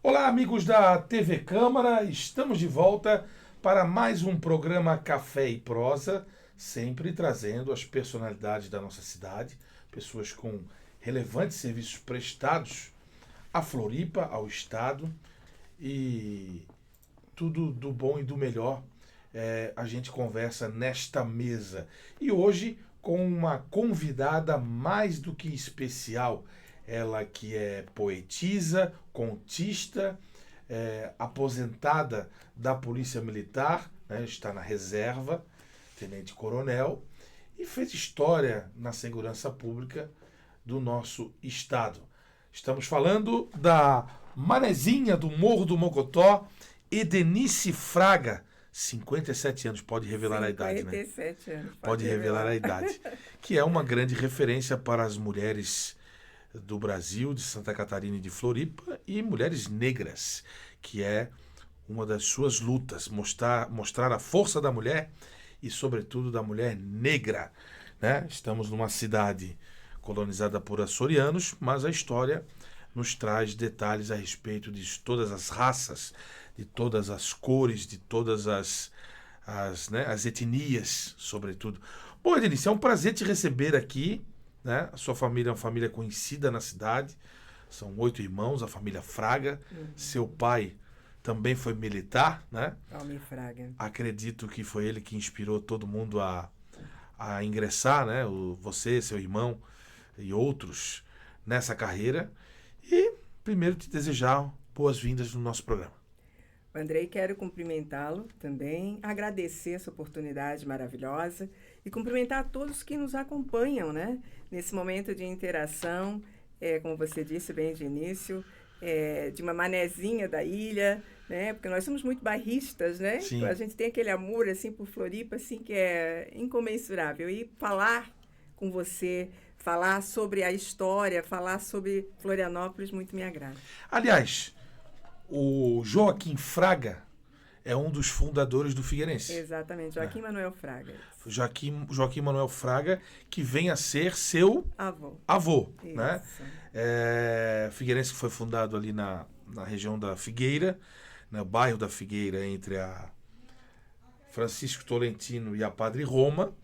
Olá, amigos da TV Câmara, estamos de volta para mais um programa Café e Prosa, sempre trazendo as personalidades da nossa cidade, pessoas com relevantes serviços prestados à Floripa, ao Estado, e tudo do bom e do melhor a gente conversa nesta mesa. E hoje com uma convidada mais do que especial. Ela que é poetisa, contista, aposentada da Polícia Militar, né, está na reserva, tenente-coronel, e fez história na segurança pública do nosso estado. Estamos falando da manezinha do Morro do Mocotó, Edenice Fraga, 57 anos, pode revelar a idade, né? 57 anos. Pode revelar a idade. Que é uma grande referência para as mulheres do Brasil, de Santa Catarina e de Floripa, e mulheres negras, que é uma das suas lutas, mostrar a força da mulher e, sobretudo, da mulher negra. Né? Estamos numa cidade colonizada por açorianos, mas a história nos traz detalhes a respeito de todas as raças, de todas as cores, de todas as etnias, sobretudo. Bom, Edenice, é um prazer te receber aqui. Né? A sua família é uma família conhecida na cidade, são 8 irmãos, a família Fraga. Seu pai também foi militar, né? Almir Fraga. Acredito que foi ele que inspirou todo mundo a ingressar, né? Você, seu irmão e outros nessa carreira. E primeiro te desejar boas-vindas no nosso programa. Andrei, quero cumprimentá-lo também, agradecer essa oportunidade maravilhosa e cumprimentar a todos que nos acompanham, né? Nesse momento de interação, como você disse bem de início, de uma manezinha da ilha, né? Porque nós somos muito bairristas, né? Sim. A gente tem aquele amor assim por Floripa, assim, que é incomensurável. E falar com você, falar sobre a história, falar sobre Florianópolis, muito me agrada. Aliás, o Joaquim Fraga é um dos fundadores do Figueirense. Exatamente, Joaquim Manuel Fraga. Joaquim Manuel Fraga, que vem a ser seu avô, né? Figueirense foi fundado ali na região da Figueira, no bairro da Figueira, entre a Francisco Tolentino e a Padre Roma.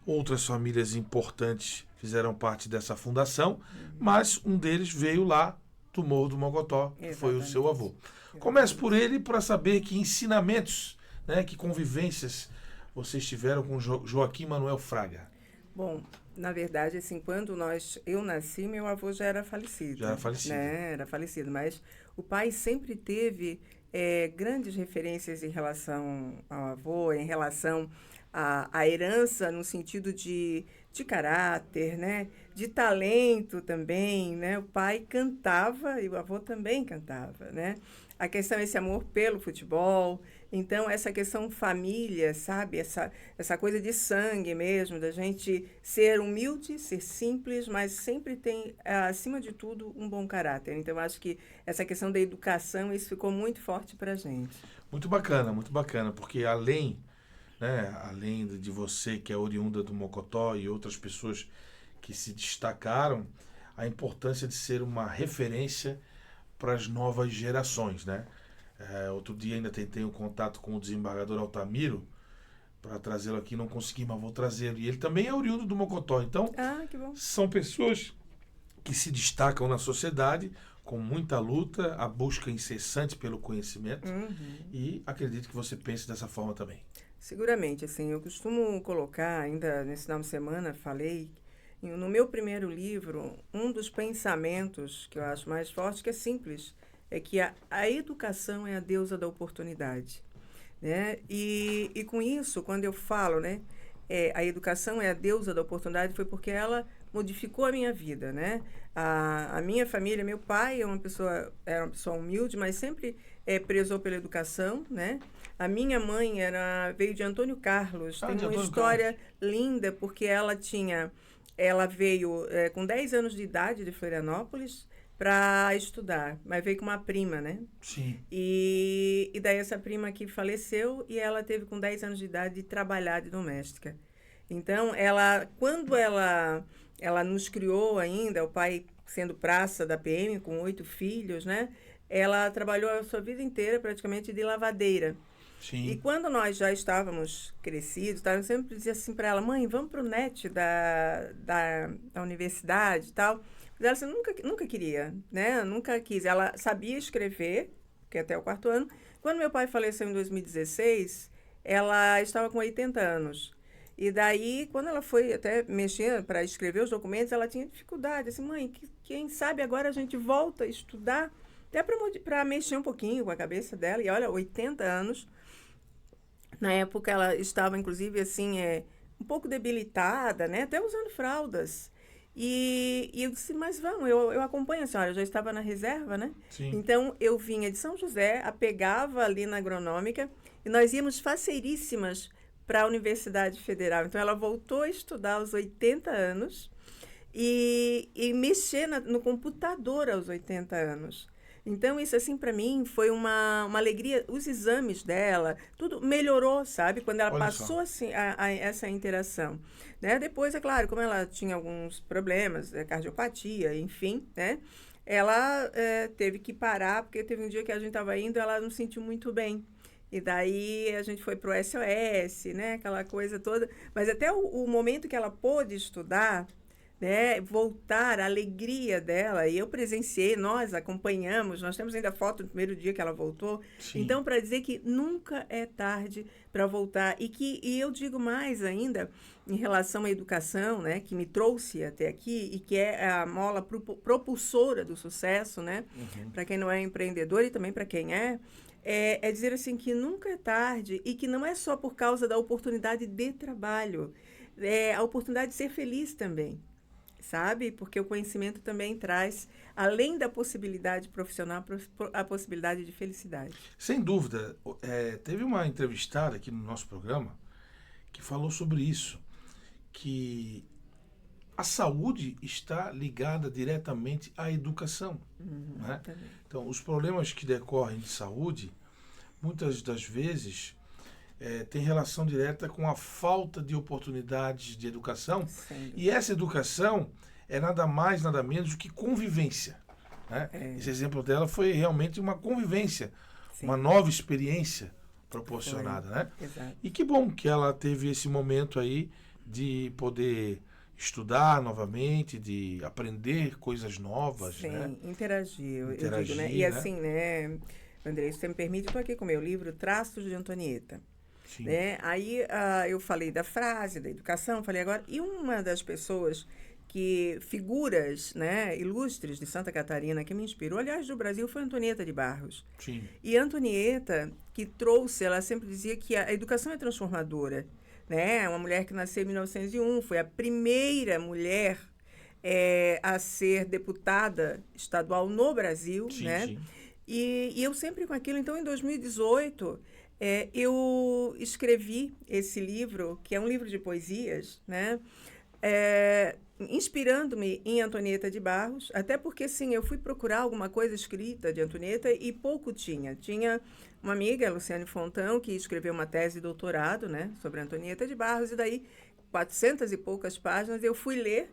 Outras famílias importantes fizeram parte dessa fundação, mas um deles veio lá do Morro do Mocotó, que foi o seu avô. Comece por ele para saber que ensinamentos, né, que convivências vocês tiveram com Joaquim Manuel Fraga. Bom, na verdade, assim, quando eu nasci, meu avô já era falecido. Já era falecido. Né? Era falecido, mas o pai sempre teve grandes referências em relação ao avô, em relação à herança no sentido de caráter, né? De talento também, né? O pai cantava e o avô também cantava, né? A questão é esse amor pelo futebol. Então, essa questão família, sabe? Essa coisa de sangue mesmo, da gente ser humilde, ser simples, mas sempre tem, acima de tudo, um bom caráter. Então, acho que essa questão da educação, isso ficou muito forte para a gente. Muito bacana, porque além de você, que é oriunda do Mocotó, e outras pessoas que se destacaram, a importância de ser uma referência para as novas gerações, né? Outro dia ainda tentei um contato com o desembargador Altamiro para trazê-lo aqui, não consegui, mas vou trazê-lo. E ele também é oriundo do Mocotó. Então, que bom. São pessoas que se destacam na sociedade com muita luta, a busca incessante pelo conhecimento. E acredito que você pense dessa forma também. Seguramente, assim, eu costumo colocar, ainda nesse final de semana, falei, no meu primeiro livro, um dos pensamentos que eu acho mais forte, que é simples, é que a educação é a deusa da oportunidade. Né? E com isso, quando eu falo, né, a educação é a deusa da oportunidade, foi porque ela modificou a minha vida. Né? A minha família, meu pai era uma pessoa humilde, mas sempre prezou pela educação. Né? A minha mãe veio de Antônio Carlos, tem uma história linda, porque ela veio com 10 anos de idade de Florianópolis para estudar, mas veio com uma prima, né? Sim. E daí essa prima aqui faleceu e ela teve com 10 anos de idade de trabalhar de doméstica. Então, quando ela nos criou ainda, o pai sendo praça da PM, com 8 filhos, né? Ela trabalhou a sua vida inteira praticamente de lavadeira. Sim. E quando nós já estávamos crescidos, eu sempre dizia assim para ela, mãe, vamos para o NET da universidade e tal. Mas ela assim, nunca queria, né? Nunca quis. Ela sabia escrever, que até o 4º ano. Quando meu pai faleceu em 2016, ela estava com 80 anos. E daí, quando ela foi até mexer para escrever os documentos, ela tinha dificuldade. Assim, mãe, quem sabe agora a gente volta a estudar, até para mexer um pouquinho com a cabeça dela. E olha, 80 anos. Na época, ela estava, inclusive, assim, um pouco debilitada, né? Até usando fraldas. E eu disse, mas vamos, eu acompanho a senhora, eu já estava na reserva, né? Sim. Então, eu vinha de São José, a pegava ali na agronômica, e nós íamos faceiríssimas para a Universidade Federal. Então, ela voltou a estudar aos 80 anos e mexer no computador aos 80 anos. Então, isso, assim, para mim, foi uma alegria. Os exames dela, tudo melhorou, sabe? Quando ela passou, assim, a essa interação. Né? Depois, é claro, como ela tinha alguns problemas, cardiopatia, enfim, né? Ela teve que parar, porque teve um dia que a gente estava indo e ela não se sentiu muito bem. E daí a gente foi para o SOS, né? Aquela coisa toda. Mas até o momento que ela pôde estudar, né, voltar, a alegria dela, e eu presenciei, nós acompanhamos, nós temos ainda foto do primeiro dia que ela voltou. Sim. Então, para dizer que nunca é tarde para voltar, e eu digo mais ainda, em relação à educação, né, que me trouxe até aqui, e que é a mola propulsora do sucesso, né, para quem não é empreendedor e também para quem é dizer assim que nunca é tarde, e que não é só por causa da oportunidade de trabalho, é a oportunidade de ser feliz também. Sabe? Porque o conhecimento também traz, além da possibilidade profissional, a possibilidade de felicidade. Sem dúvida. Teve uma entrevistada aqui no nosso programa que falou sobre isso, que a saúde está ligada diretamente à educação. Né? Então, os problemas que decorrem de saúde, muitas das vezes, tem relação direta com a falta de oportunidades de educação. E essa educação é nada mais, nada menos do que convivência. Né? Esse exemplo dela foi realmente uma convivência, uma nova experiência proporcionada. Né? Exato. E que bom que ela teve esse momento aí de poder estudar novamente, de aprender coisas novas. Sim, né? Interagir, eu digo, né? E assim, né, André, se você me permite, eu estou aqui com o meu livro Traços de Antonieta. Né? Aí eu falei da frase, da educação, falei agora, e uma das pessoas figuras, né, ilustres de Santa Catarina que me inspirou, aliás, do Brasil, foi Antonieta de Barros. Sim. E Antonieta, que trouxe, ela sempre dizia que a educação é transformadora. Né? Uma mulher que nasceu em 1901, foi a primeira mulher a ser deputada estadual no Brasil. Sim, né? Sim. E eu sempre com aquilo. Então, em 2018, eu escrevi esse livro, que é um livro de poesias, né? Inspirando-me em Antonieta de Barros, até porque, sim, eu fui procurar alguma coisa escrita de Antonieta e pouco tinha. Tinha uma amiga, Luciane Fontão, que escreveu uma tese de doutorado, né, sobre Antonieta de Barros, e daí, 400 e poucas páginas, eu fui ler,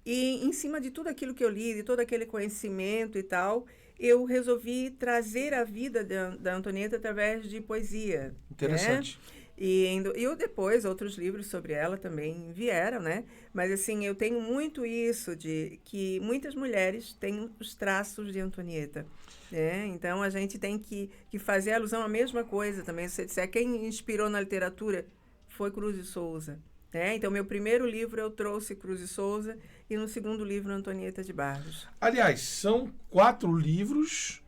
e em cima de tudo aquilo que eu li, de todo aquele conhecimento e tal, eu resolvi trazer a vida da Antonieta através de poesia. Interessante. Né? E depois, outros livros sobre ela também vieram, né? Mas, assim, eu tenho muito isso de que muitas mulheres têm os traços de Antonieta. Né? Então, a gente tem que fazer alusão à mesma coisa também. Se você disser quem inspirou na literatura foi Cruz de Souza. Né? Então, meu primeiro livro eu trouxe Cruz de Souza e no segundo livro Antonieta de Barros. Aliás, são 4 livros...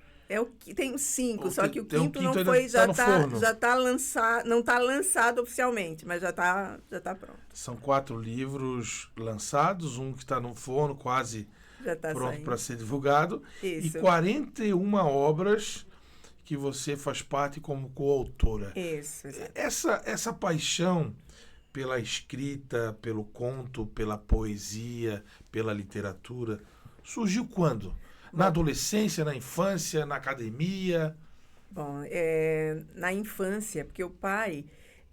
Tem 5, só que o quinto não foi, já está lançado, não está lançado oficialmente, mas já tá pronto. São 4 livros lançados, um que está no forno, quase pronto para ser divulgado. Isso. E 41 obras que você faz parte como coautora. Isso, exato. Essa paixão pela escrita, pelo conto, pela poesia, pela literatura, surgiu quando? Na adolescência, na infância, na academia? Bom, na infância, porque o pai,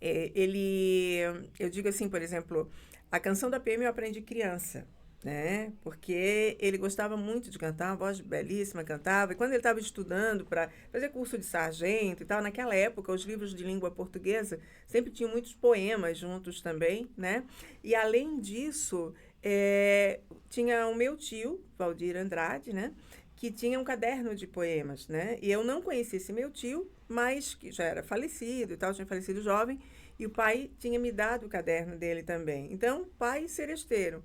eu digo assim, por exemplo, a canção da PM eu aprendi criança, né? Porque ele gostava muito de cantar, uma voz belíssima, cantava. E quando ele estava estudando para fazer curso de sargento e tal, naquela época, os livros de língua portuguesa sempre tinham muitos poemas juntos também, né? E, além disso, tinha o meu tio, Valdir Andrade, né? Que tinha um caderno de poemas, né? E eu não conhecia esse meu tio, mas que já era falecido e tal, tinha falecido jovem, e o pai tinha me dado o caderno dele também. Então, pai seresteiro.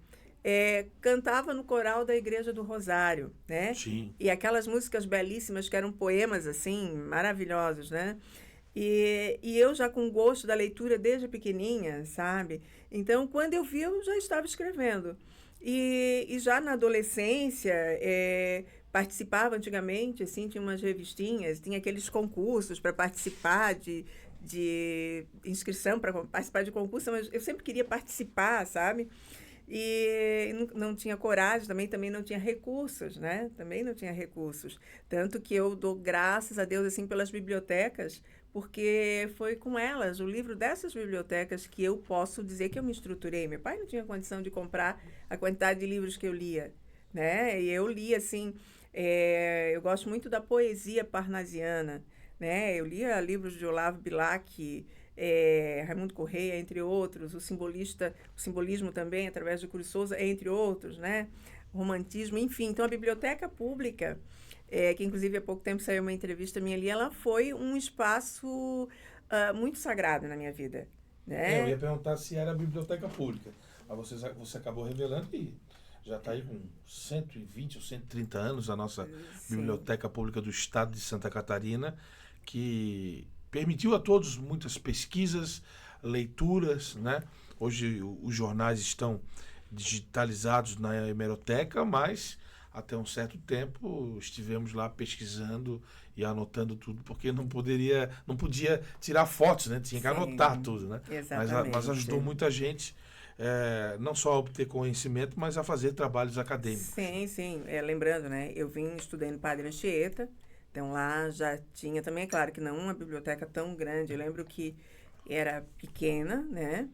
Cantava no coral da Igreja do Rosário, né? Sim. E aquelas músicas belíssimas que eram poemas, assim, maravilhosos, né? E eu já com gosto da leitura desde pequenininha, sabe? Então, quando eu vi, eu já estava escrevendo. E já na adolescência, participava antigamente, assim, tinha umas revistinhas, tinha aqueles concursos para participar de inscrição para participar de concurso, mas eu sempre queria participar, sabe? E não tinha coragem, também não tinha recursos, né? Também não tinha recursos. Tanto que eu dou graças a Deus, assim, pelas bibliotecas, porque foi com elas, o livro dessas bibliotecas, que eu posso dizer que eu me estruturei. Meu pai não tinha condição de comprar a quantidade de livros que eu lia, né? E eu li, assim, eu gosto muito da poesia parnasiana, né? Eu lia livros de Olavo Bilac, Raimundo Correia, entre outros, o simbolismo também, através de Cruz Souza, entre outros, né? Romantismo, enfim. Então, a biblioteca pública, que inclusive há pouco tempo saiu uma entrevista minha ali, ela foi um espaço muito sagrado na minha vida, né? Eu ia perguntar se era a biblioteca pública, mas você acabou revelando que já está aí com 120 ou 130 anos a nossa Sim. Biblioteca Pública do Estado de Santa Catarina, que permitiu a todos muitas pesquisas, leituras, né? Hoje os jornais estão digitalizados na hemeroteca, mas até um certo tempo estivemos lá pesquisando e anotando tudo, porque não podia tirar fotos, né? Tinha que anotar tudo, né? Mas ajudou muita gente, não só a obter conhecimento, mas a fazer trabalhos acadêmicos. Sim. Lembrando, né? Eu vim estudando Padre Anchieta, então lá já tinha também, é claro que não uma biblioteca tão grande, eu lembro que era pequena, né?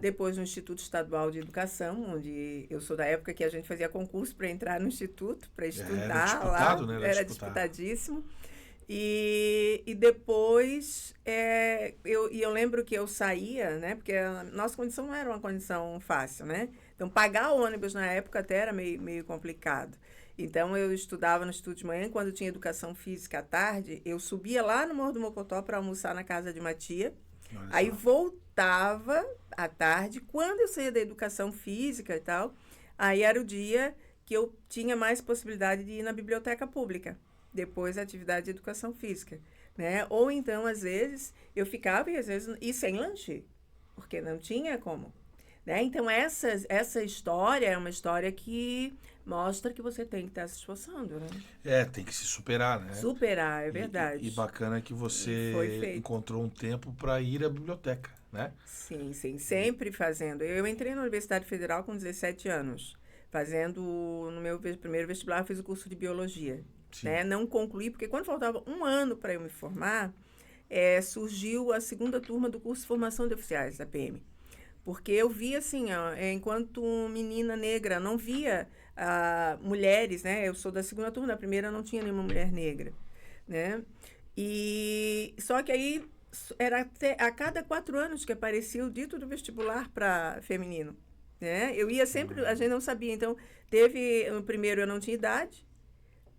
Depois no Instituto Estadual de Educação, onde eu sou da época que a gente fazia concurso para entrar no instituto, para estudar lá. Né? Era disputadíssimo. E depois, eu lembro que eu saía, né? Porque a nossa condição não era uma condição fácil, né? Então, pagar o ônibus na época até era meio complicado. Então, eu estudava no Instituto de manhã, quando tinha educação física à tarde, eu subia lá no Morro do Mocotó para almoçar na casa de uma tia. Aí voltava à tarde, quando eu saía da educação física e tal, aí era o dia que eu tinha mais possibilidade de ir na biblioteca pública, depois da atividade de educação física, né? Ou então, às vezes, eu ficava e sem lanche, porque não tinha como, né? Então, essa história é uma história que mostra que você tem que estar se esforçando, né? Tem que se superar, né? Superar, é verdade. E bacana que você encontrou um tempo para ir à biblioteca, né? Sim, sempre fazendo. Eu entrei na Universidade Federal com 17 anos, no meu primeiro vestibular, eu fiz o curso de Biologia, né? Não concluí, porque quando faltava um ano para eu me formar, surgiu a segunda turma do curso de Formação de Oficiais da PM. Porque eu via, assim, enquanto menina negra, não via mulheres, né? Eu sou da segunda turma, na primeira não tinha nenhuma mulher negra, né? E só que aí era a cada 4 anos que aparecia o dito do vestibular para feminino, né? Eu ia sempre, a gente não sabia. Então, no primeiro eu não tinha idade,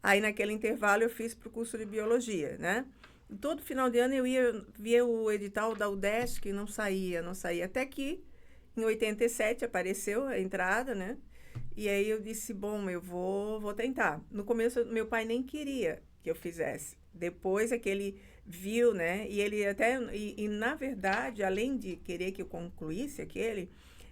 aí naquele intervalo eu fiz para o curso de Biologia, né? Todo final de ano eu via o edital da UDESC, não saía, até que em 87 apareceu a entrada, né? E aí eu disse, bom, eu vou tentar. No começo, meu pai nem queria que eu fizesse. Depois é que ele viu, né? E ele até... E na verdade, além de querer que eu concluísse ele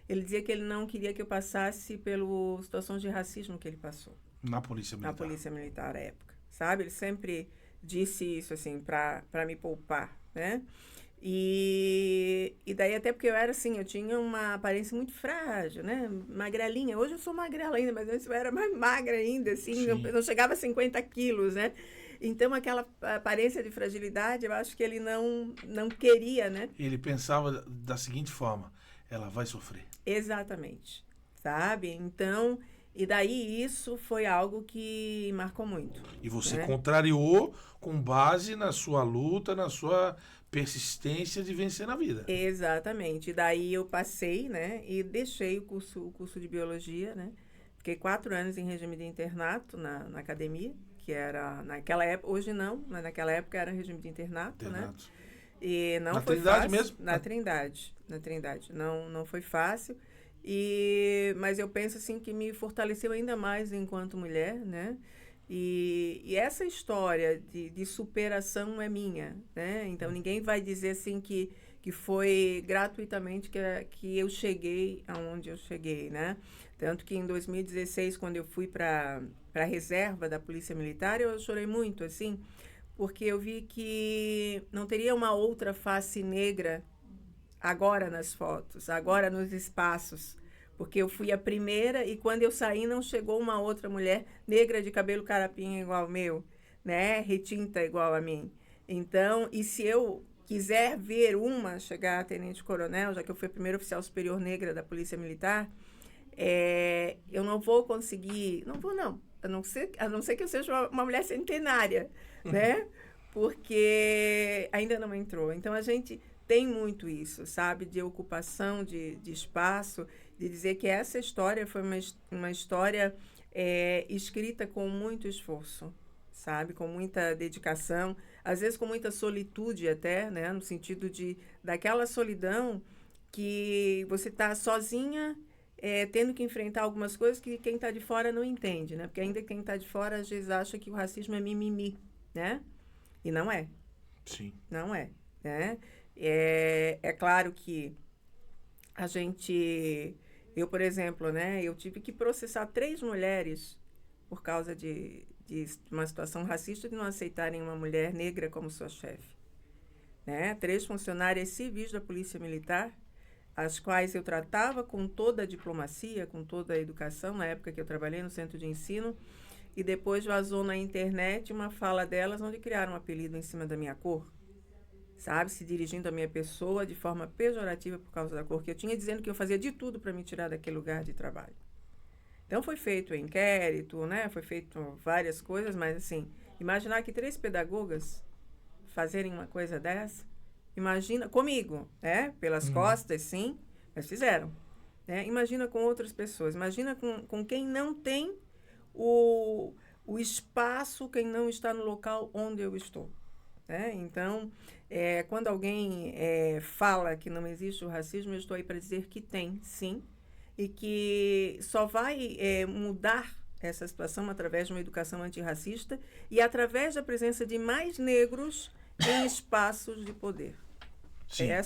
dizia que ele não queria que eu passasse pela situação de racismo que ele passou. Na Polícia Militar. Na Polícia Militar, à época. Sabe? Ele sempre disse isso, assim, para me poupar, né? E daí, até porque eu era assim, eu tinha uma aparência muito frágil, né? Magrelinha. Hoje eu sou magrela ainda, mas antes eu era mais magra ainda, assim, eu não chegava a 50 quilos, né? Então, aquela aparência de fragilidade, eu acho que ele não queria, né? Ele pensava da seguinte forma, ela vai sofrer. Exatamente. sabe? Então, e daí isso foi algo que marcou muito. E você né? contrariou com base na sua luta, na sua persistência de vencer na vida. Exatamente. E daí eu passei, né? E deixei o curso de biologia, né? Fiquei 4 anos em regime de internato na academia, que era naquela época, hoje não, mas naquela época era regime de internato, né? E não foi Trindade fácil. Mesmo? Na Trindade. Não foi fácil. Mas eu penso assim que me fortaleceu ainda mais enquanto mulher, né? E essa história de superação é minha, né? Então ninguém vai dizer assim que foi gratuitamente que eu cheguei aonde eu cheguei, né? Tanto que em 2016, quando eu fui para a reserva da Polícia Militar, eu chorei muito, assim, porque eu vi que não teria uma outra face negra agora nas fotos, agora nos espaços, porque eu fui a primeira e quando eu saí não chegou uma outra mulher negra de cabelo carapinha igual ao meu, né, retinta igual a mim. Então, e se eu quiser ver uma chegar a tenente-coronel, já que eu fui a primeira oficial superior negra da Polícia Militar, eu não vou conseguir, não vou não, a não ser que eu seja uma mulher centenária, né? Porque ainda não entrou. Então, a gente tem muito isso, sabe? De ocupação de espaço, de dizer que essa história foi uma história escrita com muito esforço, sabe? Com muita dedicação, às vezes com muita solitude até, né? No sentido daquela solidão que você está sozinha, tendo que enfrentar algumas coisas que quem está de fora não entende, né? Porque ainda quem está de fora às vezes acha que o racismo é mimimi, né? E não é. Sim. Não é, né? É claro que eu, por exemplo, né? Eu tive que processar 3 mulheres por causa de uma situação racista de não aceitarem uma mulher negra como sua chefe, né? 3 funcionárias civis da Polícia Militar, as quais eu tratava com toda a diplomacia, com toda a educação, na época que eu trabalhei no centro de ensino, e depois vazou na internet uma fala delas onde criaram um apelido em cima da minha cor, sabe? Se dirigindo à minha pessoa de forma pejorativa por causa da cor que eu tinha, dizendo que eu fazia de tudo para me tirar daquele lugar de trabalho. Então foi feito inquérito, né? Foi feito várias coisas, mas assim, imaginar que 3 pedagogas fazerem uma coisa dessa, imagina, comigo, né? Pelas costas, sim, mas fizeram. Né? Imagina com outras pessoas, imagina com quem não tem o espaço, quem não está no local onde eu estou. Né? Então, quando alguém fala que não existe o racismo, eu estou aí para dizer que tem, sim, e que só vai mudar essa situação através de uma educação antirracista e através da presença de mais negros em espaços de poder. Sim. É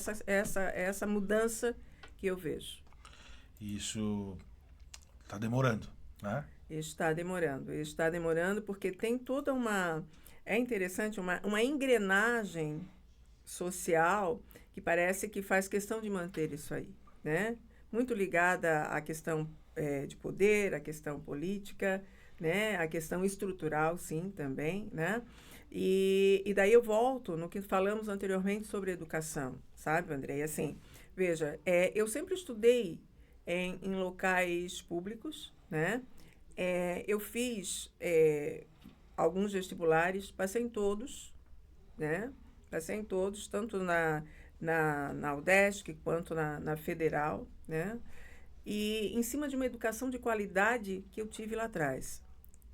essa mudança que eu vejo. Isso está demorando, né? Está demorando porque tem toda é interessante, uma engrenagem social que parece que faz questão de manter isso aí, né? Muito ligada à questão de poder, à questão política, né? À questão estrutural, sim, também, né? E daí eu volto no que falamos anteriormente sobre educação, sabe, Andrei? Assim, veja, eu sempre estudei em locais públicos, né? Eu fiz alguns vestibulares, passei em todos, né? Passei em todos, tanto na UDESC quanto na Federal, né? E em cima de uma educação de qualidade que eu tive lá atrás,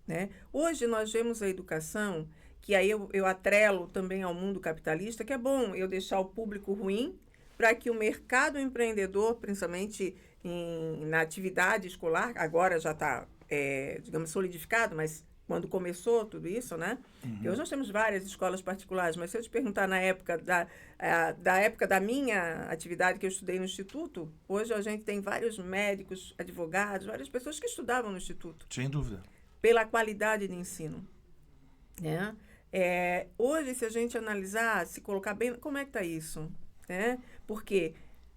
né? Hoje nós vemos a educação, que aí eu atrelo também ao mundo capitalista, que é bom eu deixar o público ruim para que o mercado empreendedor, principalmente na atividade escolar, agora já está, digamos, solidificado, mas quando começou tudo isso, né? Uhum. Hoje nós temos várias escolas particulares, mas se eu te perguntar na época da época da minha atividade que eu estudei no Instituto, hoje a gente tem vários médicos, advogados, várias pessoas que estudavam no Instituto. Sem dúvida. Pela qualidade de ensino. Né? Hoje, se a gente analisar, se colocar bem, como é que está isso? Né? Porque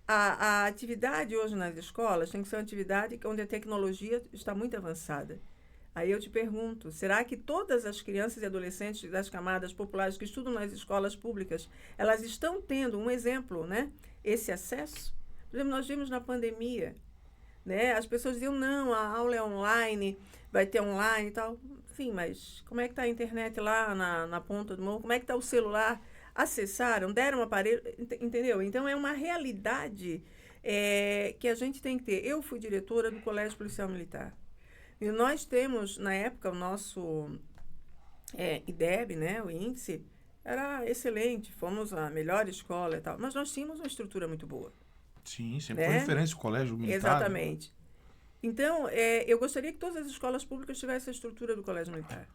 a atividade hoje nas escolas tem que ser uma atividade onde a tecnologia está muito avançada. Aí eu te pergunto, será que todas as crianças e adolescentes das camadas populares que estudam nas escolas públicas, elas estão tendo, um exemplo, né? Esse acesso? Por exemplo, nós vimos na pandemia, né? As pessoas diziam, não, a aula é online, vai ter online e tal. Sim, mas como é que está a internet lá na ponta do morro? Como é que está o celular? Acessaram, deram um aparelho, entendeu? Então, é uma realidade que a gente tem que ter. Eu fui diretora do Colégio Policial Militar. E nós temos, na época, o nosso IDEB, né, o índice, era excelente. Fomos a melhor escola e tal. Mas nós tínhamos uma estrutura muito boa. Sim, sempre foi referência o colégio militar. Exatamente. Então, eu gostaria que todas as escolas públicas tivessem a estrutura do colégio militar.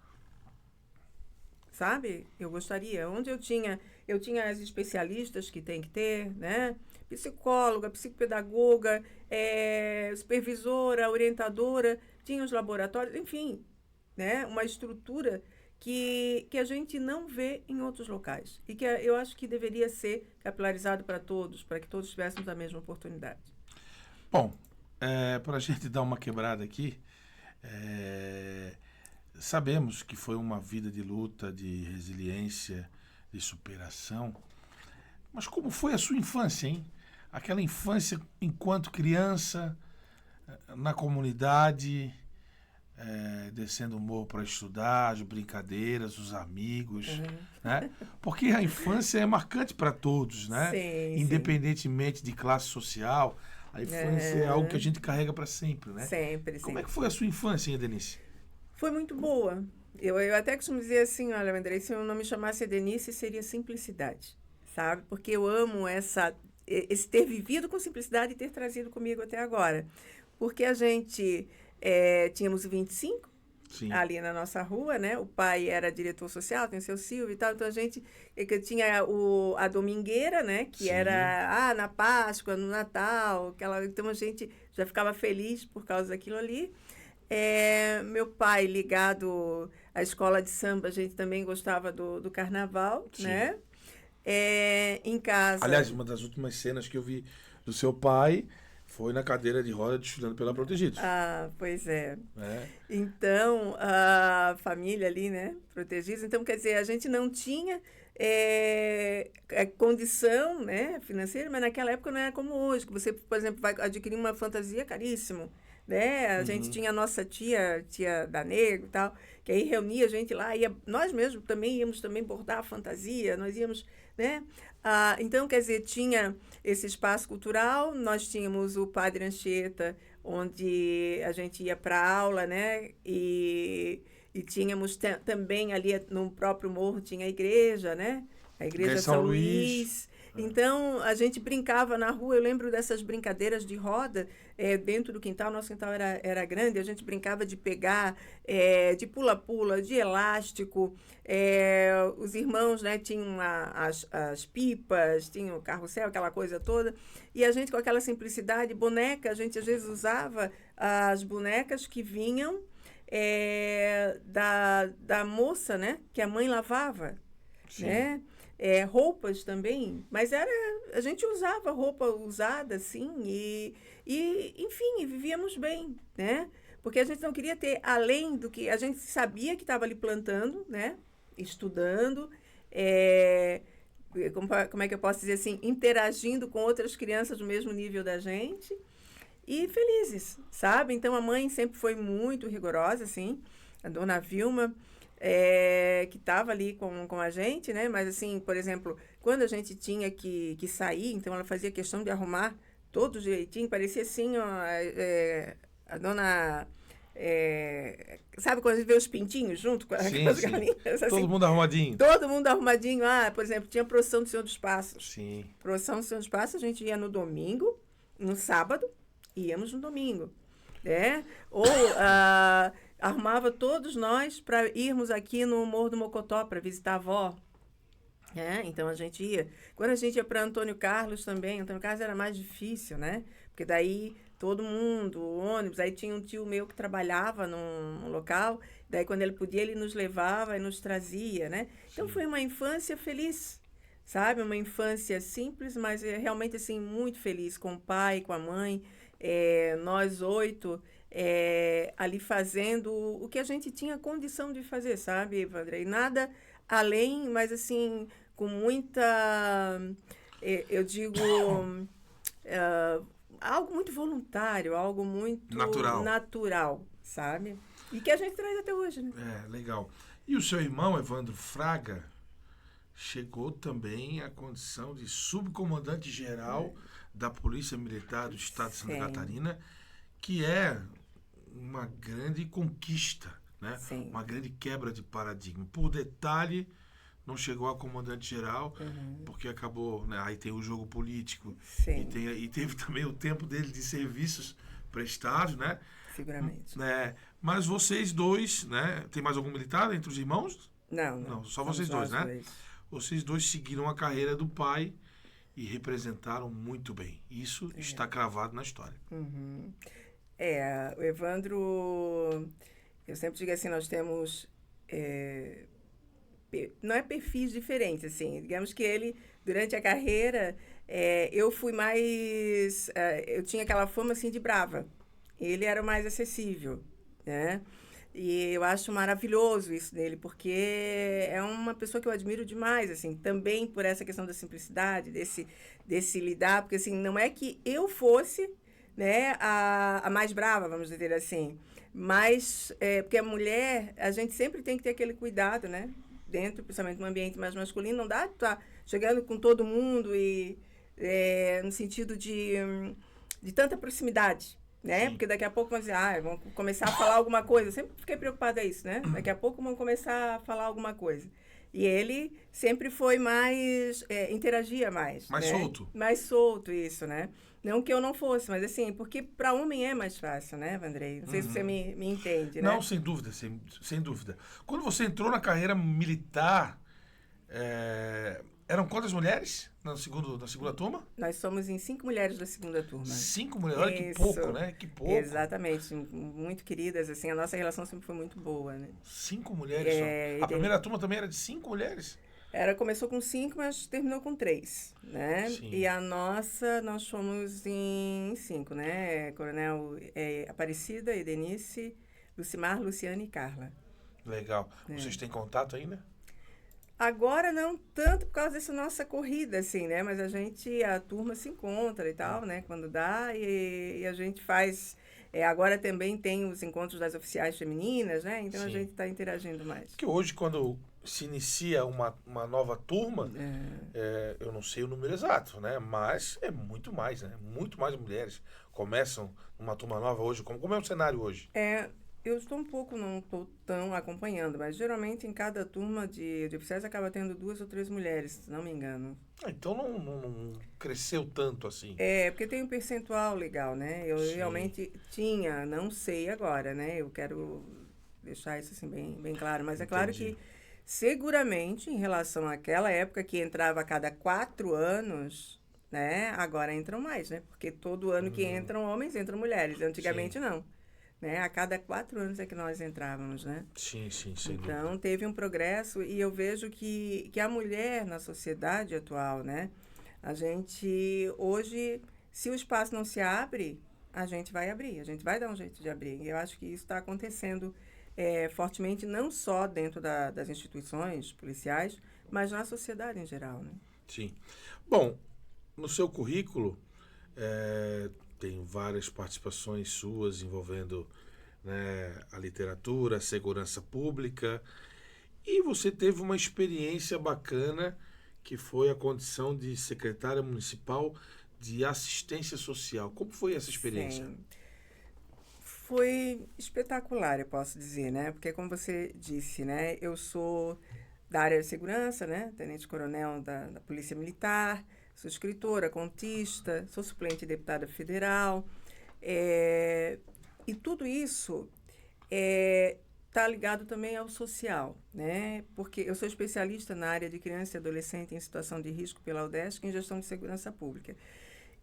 Sabe? Eu gostaria. Onde eu tinha as especialistas que tem que ter, né? Psicóloga, psicopedagoga, supervisora, orientadora, tinha os laboratórios, enfim, né? Uma estrutura que a gente não vê em outros locais. E que eu acho que deveria ser capilarizado para todos, para que todos tivéssemos a mesma oportunidade. Bom, para a gente dar uma quebrada aqui, sabemos que foi uma vida de luta, de resiliência, de superação. Mas como foi a sua infância, hein? Aquela infância enquanto criança, na comunidade, descendo o morro para estudar, as brincadeiras, os amigos, né? Porque a infância é marcante para todos, né? Sim, independentemente de classe social, a infância é algo que a gente carrega para sempre, né? Sempre. Como é que foi a sua infância, Denise? Foi muito boa. Eu até costumo dizer assim, olha, Andrei, se eu não me chamasse Denise, seria simplicidade, sabe? Porque eu amo esse ter vivido com simplicidade e ter trazido comigo até agora. Porque a gente tínhamos 25 Sim. ali na nossa rua, né? O pai era diretor social, tem o seu Silvio e tal, então a gente tinha a domingueira, né? Que Sim. era na Páscoa, no Natal, então a gente já ficava feliz por causa daquilo ali. Meu pai ligado à escola de samba, a gente também gostava do carnaval, Sim. né? Em casa... Aliás, uma das últimas cenas que eu vi do seu pai foi na cadeira de roda estudando pela Protegidos. Pois é. Então, a família ali, né? Protegidos. Então, quer dizer, a gente não tinha condição, né, financeira, mas naquela época não era como hoje, que você, por exemplo, vai adquirir uma fantasia caríssimo. Né? A gente tinha a nossa tia da Negro e tal, que aí reunia a gente lá, nós mesmos também íamos bordar a fantasia, nós íamos, né? Então, quer dizer, tinha esse espaço cultural, nós tínhamos o Padre Anchieta, onde a gente ia para aula, né? E tínhamos também ali no próprio morro, tinha a igreja, né? A igreja São Luís. Então, a gente brincava na rua, eu lembro dessas brincadeiras de roda, dentro do quintal, nosso quintal era grande, a gente brincava de pegar, de pula-pula, de elástico, os irmãos, né, tinham as pipas, tinham o carrossel, aquela coisa toda, e a gente com aquela simplicidade, boneca, a gente às vezes usava as bonecas que vinham da moça, né, que a mãe lavava, Sim. né? Roupas também, mas a gente usava roupa usada, assim, e enfim, vivíamos bem, né? Porque a gente não queria ter, além do que a gente sabia que estava ali plantando, né? Estudando, como é que eu posso dizer assim, interagindo com outras crianças do mesmo nível da gente e felizes, sabe? Então, a mãe sempre foi muito rigorosa, assim, a dona Vilma, que estava ali com a gente, né? Mas, assim, por exemplo, quando a gente tinha que sair, então ela fazia questão de arrumar todo direitinho, parecia assim, ó, a dona... sabe quando a gente vê os pintinhos junto com as galinhas? Assim, todo mundo arrumadinho. Todo mundo arrumadinho. Por exemplo, tinha a procissão do Senhor dos Passos. Sim. Procissão do Senhor dos Passos, a gente ia no domingo, no sábado, íamos no domingo, né? Ou... arrumava todos nós para irmos aqui no Morro do Mocotó para visitar a avó. Então a gente ia. Quando a gente ia para Antônio Carlos também, Antônio Carlos era mais difícil, né? Porque daí todo mundo, o ônibus, aí tinha um tio meu que trabalhava num local, daí quando ele podia ele nos levava e nos trazia, né? Então foi uma infância feliz, sabe? Uma infância simples, mas realmente assim muito feliz com o pai, com a mãe, nós 8... ali fazendo o que a gente tinha condição de fazer, sabe, Evandrei? Nada além, mas assim, com muita, eu digo, algo muito voluntário, algo muito natural, sabe? E que a gente traz até hoje, né? Legal. E o seu irmão, Evandro Fraga, chegou também à condição de subcomandante-geral da Polícia Militar do Estado de Santa Catarina, que é uma grande conquista, né? Uma grande quebra de paradigma. Por detalhe, não chegou a comandante-geral, porque acabou, né? Aí tem o jogo político e teve também o tempo dele de serviços prestados, né? Seguramente. Mas vocês dois, né? Tem mais algum militar entre os irmãos? Não, só vocês dois, né? Vocês dois seguiram a carreira do pai e representaram muito bem. Isso está cravado na história. O Evandro, eu sempre digo assim, nós temos, não é perfis diferentes, assim, digamos que ele, durante a carreira, eu fui mais, eu tinha aquela fama, assim, de brava. Ele era mais acessível, né? E eu acho maravilhoso isso dele, porque é uma pessoa que eu admiro demais, assim, também por essa questão da simplicidade, desse lidar, porque, assim, não é que eu fosse, né, a mais brava, vamos dizer assim, mas, porque a mulher, a gente sempre tem que ter aquele cuidado, né, dentro, principalmente no ambiente mais masculino, não dá de estar chegando com todo mundo e no sentido de tanta proximidade, né? Sim. Porque daqui a pouco vão dizer, vão começar a falar alguma coisa. Eu sempre fiquei preocupada com isso, né? Daqui a pouco vão começar a falar alguma coisa. E ele sempre foi mais, interagia mais. Mais solto. Mais solto, isso, né? Não que eu não fosse, mas assim, porque para homem é mais fácil, né, Vandrei? Não sei se você me entende, né? Não, sem dúvida, sem dúvida. Quando você entrou na carreira militar, eram quantas mulheres na segunda turma? Nós somos em 5 mulheres da segunda turma. 5 mulheres? Olha que pouco, né? Que pouco. Exatamente. Muito queridas, assim. A nossa relação sempre foi muito boa, né? 5 mulheres só? A primeira turma também era de 5 mulheres? Começou com 5, mas terminou com 3, né? Sim. E a nossa, nós fomos em 5, né? Coronel Aparecida, Edenice, Lucimar, Luciane e Carla. Legal. Vocês têm contato ainda? Agora não tanto por causa dessa nossa corrida, assim, né? Mas a turma se encontra e tal, né? Quando dá, e a gente faz... agora também tem os encontros das oficiais femininas, né? Então, sim, a gente está interagindo mais. Que hoje, quando se inicia uma nova turma, eu não sei o número exato, né? Mas é muito mais, né? Muito mais mulheres começam uma turma nova hoje. Como é o cenário hoje? Eu estou não estou tão acompanhando, mas geralmente em cada turma de oficiais acaba tendo 2 ou 3 mulheres, se não me engano. Então não cresceu tanto assim. Porque tem um percentual legal, né? Eu realmente tinha, não sei agora, né? Eu quero deixar isso assim bem claro, mas é claro que seguramente em relação àquela época que entrava a cada 4 anos, né? Agora entram mais, né? Porque todo ano que entram homens, entram mulheres. Antigamente não. Né? A cada 4 anos é que nós entrávamos, né? Sim, sem Então, dúvida. teve um progresso e eu vejo que a mulher na sociedade atual, né? A gente, hoje, se o espaço não se abre, a gente vai abrir, a gente vai dar um jeito de abrir. E eu acho que isso está acontecendo fortemente, não só dentro das instituições policiais, mas na sociedade em geral, né? Sim. Bom, no seu currículo... tem várias participações suas envolvendo, né, a literatura, a segurança pública. E você teve uma experiência bacana, que foi a condição de secretária municipal de assistência social. Como foi essa experiência? Sim. Foi espetacular, eu posso dizer, né? Porque, como você disse, né, eu sou da área de segurança, né? Tenente-coronel da Polícia Militar. Sou escritora, contista, sou suplente de deputada federal. E tudo isso está ligado também ao social, né? Porque eu sou especialista na área de criança e adolescente em situação de risco pela UDESC em gestão de segurança pública.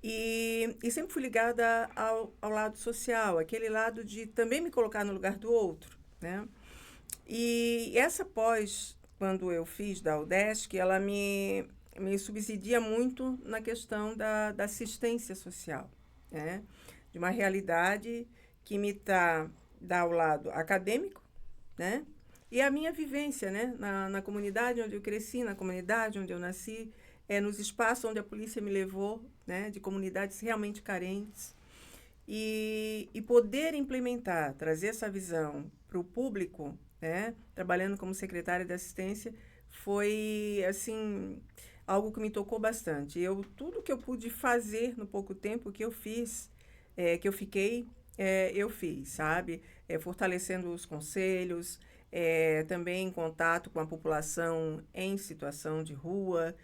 E sempre fui ligada ao lado social, aquele lado de também me colocar no lugar do outro, né? E essa pós, quando eu fiz da UDESC, ela me subsidia muito na questão da assistência social, né? De uma realidade que me dá ao lado acadêmico, né? E a minha vivência, né? Na comunidade onde eu cresci, na comunidade onde eu nasci, nos espaços onde a polícia me levou, né, de comunidades realmente carentes, e poder implementar, trazer essa visão para o público, né, trabalhando como secretária de assistência, foi, assim, algo que me tocou bastante. Tudo que eu pude fazer no pouco tempo que eu fiz, que eu fiquei, eu fiz, sabe? Fortalecendo os conselhos, também em contato com a população em situação de rua,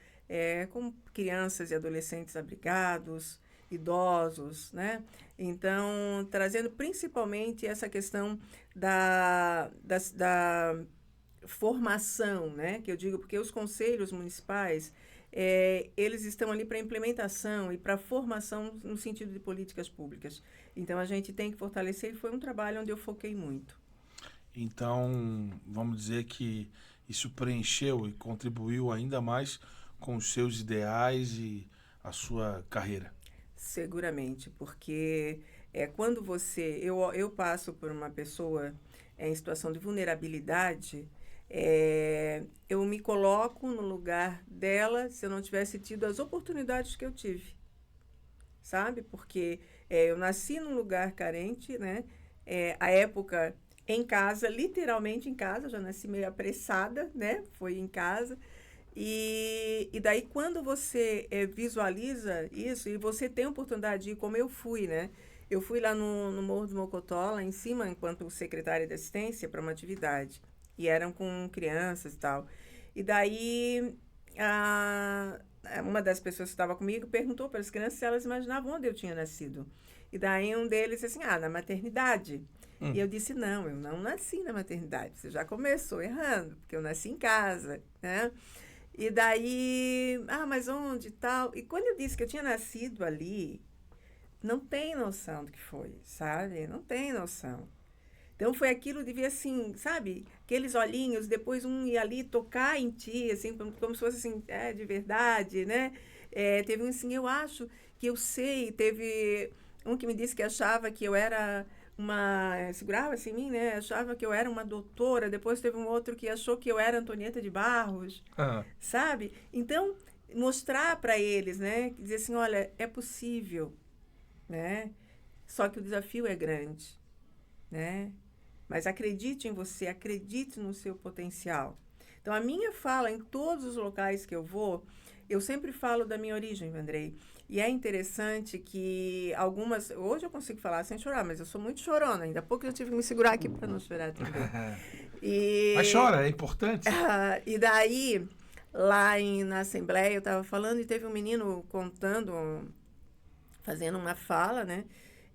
com crianças e adolescentes abrigados, idosos, né? Então, trazendo principalmente essa questão da formação, né? Que eu digo, porque os conselhos municipais, eles estão ali para implementação e para formação no sentido de políticas públicas. Então, a gente tem que fortalecer, e foi um trabalho onde eu foquei muito. Então, vamos dizer que isso preencheu e contribuiu ainda mais com os seus ideais e a sua carreira. Seguramente, porque quando eu passo por uma pessoa em situação de vulnerabilidade, eu me coloco no lugar dela se eu não tivesse tido as oportunidades que eu tive, sabe? Porque eu nasci num lugar carente, né? A época em casa, literalmente em casa, já nasci meio apressada, né? Foi em casa. E daí, quando você visualiza isso, e você tem a oportunidade de ir, como eu fui, né? Eu fui lá no Morro do Mocotó, lá em cima, enquanto secretária de assistência, para uma atividade. E eram com crianças e tal. E daí, uma das pessoas que estava comigo perguntou para as crianças se elas imaginavam onde eu tinha nascido. E daí um deles disse assim, na maternidade. E eu disse, não, eu não nasci na maternidade. Você já começou errando, porque eu nasci em casa, né? E daí, mas onde tal? E quando eu disse que eu tinha nascido ali, não tem noção do que foi, sabe? Não tem noção. Então foi aquilo de ver assim, sabe? Aqueles olhinhos, depois um ia ali tocar em ti, assim, como se fosse assim, de verdade, né? Teve um assim, eu acho que eu sei, teve um que me disse que achava que eu era segurava assim em mim, né? Achava que eu era uma doutora. Depois teve um outro que achou que eu era Antonieta de Barros, sabe? Então, mostrar para eles, né? Dizer assim, olha, é possível, né? Só que o desafio é grande, né? Mas acredite em você, acredite no seu potencial. Então, a minha fala em todos os locais que eu vou, eu sempre falo da minha origem, Vandrei. E é interessante que algumas... Hoje eu consigo falar sem chorar, mas eu sou muito chorona. Ainda há pouco eu tive que me segurar aqui para não chorar também. Mas chora, é importante. E daí, lá na Assembleia, eu estava falando e teve um menino fazendo uma fala, né?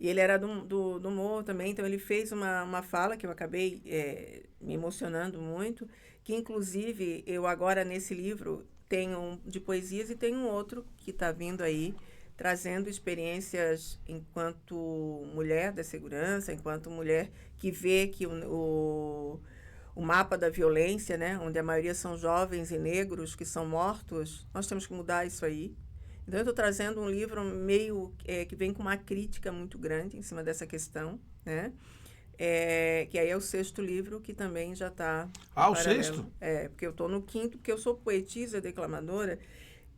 E ele era do Morro também, então ele fez uma fala que eu acabei me emocionando muito, que inclusive eu agora nesse livro tenho um de poesias e tenho um outro que está vindo aí, trazendo experiências enquanto mulher da segurança, enquanto mulher que vê que o mapa da violência, né, onde a maioria são jovens e negros que são mortos, nós temos que mudar isso aí. Então, eu estou trazendo um livro meio que vem com uma crítica muito grande em cima dessa questão, né? Que aí é o 6º livro, que também já está... o 6º? Porque eu estou no 5º, porque eu sou poetisa, declamadora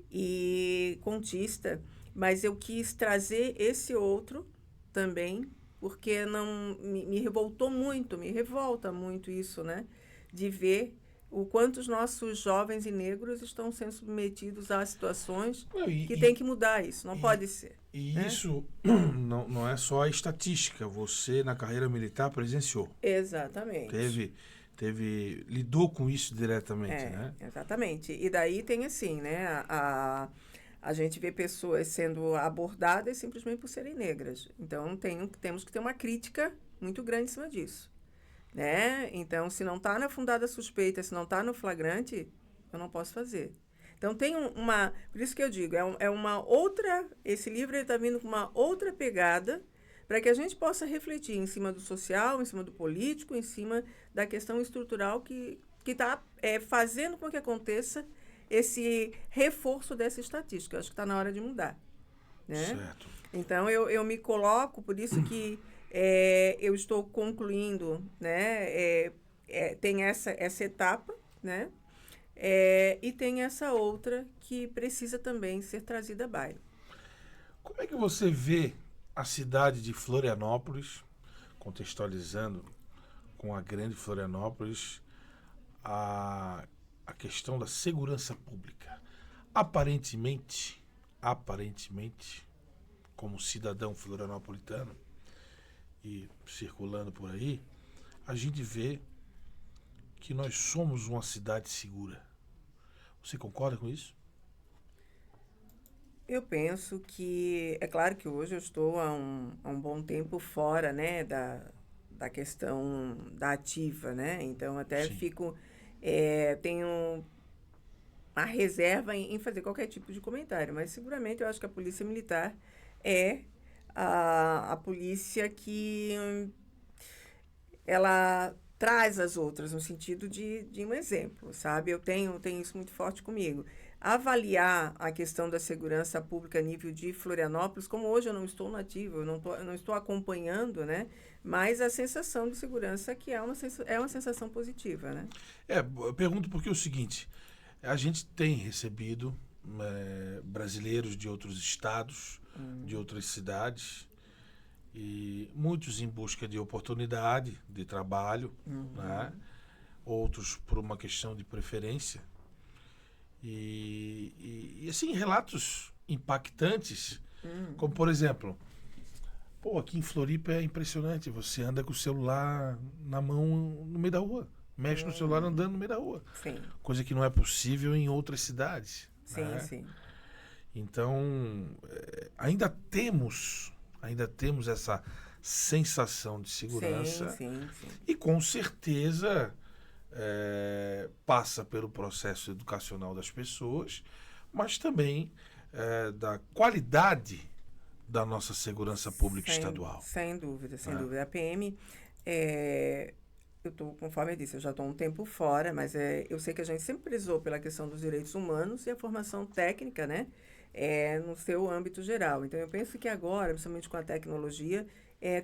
e contista, mas eu quis trazer esse outro também, porque não me revolta muito isso, né? De ver o quanto os nossos jovens e negros estão sendo submetidos a situações que tem que mudar isso, não pode ser. E isso não é só a estatística, você na carreira militar presenciou. Exatamente. Lidou com isso diretamente, né? Exatamente. E daí tem assim, né, a gente vê pessoas sendo abordadas simplesmente por serem negras. Então, temos que ter uma crítica muito grande em cima disso. Né? Então, se não está na fundada suspeita, se não está no flagrante, eu não posso fazer. Então, tem por isso que eu digo, uma outra... Esse livro está vindo com uma outra pegada para que a gente possa refletir em cima do social, em cima do político, em cima da questão estrutural que está fazendo com que aconteça esse reforço dessa estatística. Eu acho que está na hora de mudar. Né? Certo. Então, eu me coloco, por isso que eu estou concluindo, né? Tem essa etapa, né? E tem essa outra que precisa também ser trazida à baila. Como é que você vê a cidade de Florianópolis, contextualizando com a grande Florianópolis, a questão da segurança pública? Aparentemente, como cidadão florianopolitano e circulando por aí, a gente vê que nós somos uma cidade segura. Você concorda com isso? Eu penso que, é claro que hoje eu estou há um bom tempo fora, né, da questão da ativa, né? Então até Sim. tenho a reserva em fazer qualquer tipo de comentário, mas seguramente eu acho que a Polícia Militar é a polícia que ela traz as outras no sentido de um exemplo, sabe? Eu tenho isso muito forte comigo. Avaliar a questão da segurança pública a nível de Florianópolis, como hoje eu não estou nativa, eu não estou acompanhando, né? Mas a sensação de segurança que é uma sensação positiva, né? Eu pergunto porque é o seguinte, a gente tem recebido brasileiros de outros estados, de outras cidades, e muitos em busca de oportunidade de trabalho, né? Outros por uma questão de preferência. E assim, relatos impactantes, como por exemplo, aqui em Floripa é impressionante, você anda com o celular na mão no meio da rua, mexe no celular andando no meio da rua. Sim. Coisa que não é possível em outras cidades. Sim, né? sim. Então, ainda temos essa sensação de segurança. Sim. E com certeza passa pelo processo educacional das pessoas, mas também da qualidade da nossa segurança pública estadual. Sem dúvida. A PM, conforme eu disse, eu já estou um tempo fora, mas eu sei que a gente sempre prezou pela questão dos direitos humanos e a formação técnica, né? No seu âmbito geral. Então, eu penso que agora, principalmente com a tecnologia,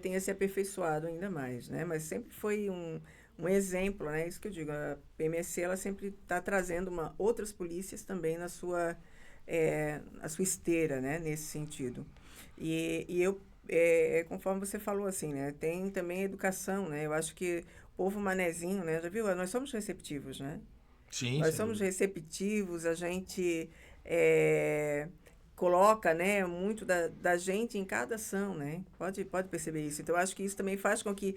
tenha se aperfeiçoado ainda mais, né? Mas sempre foi um exemplo, né? Isso que eu digo, a PMSC, ela sempre está trazendo outras polícias também na sua esteira, né? Nesse sentido. E eu, conforme você falou, assim, né? Tem também a educação, né? Eu acho que o povo manezinho, né? Já viu? Nós somos receptivos, né? Sim, Nós somos receptivos, a gente coloca, né, muito da gente em cada ação, né? Pode perceber isso. Então, eu acho que isso também faz com que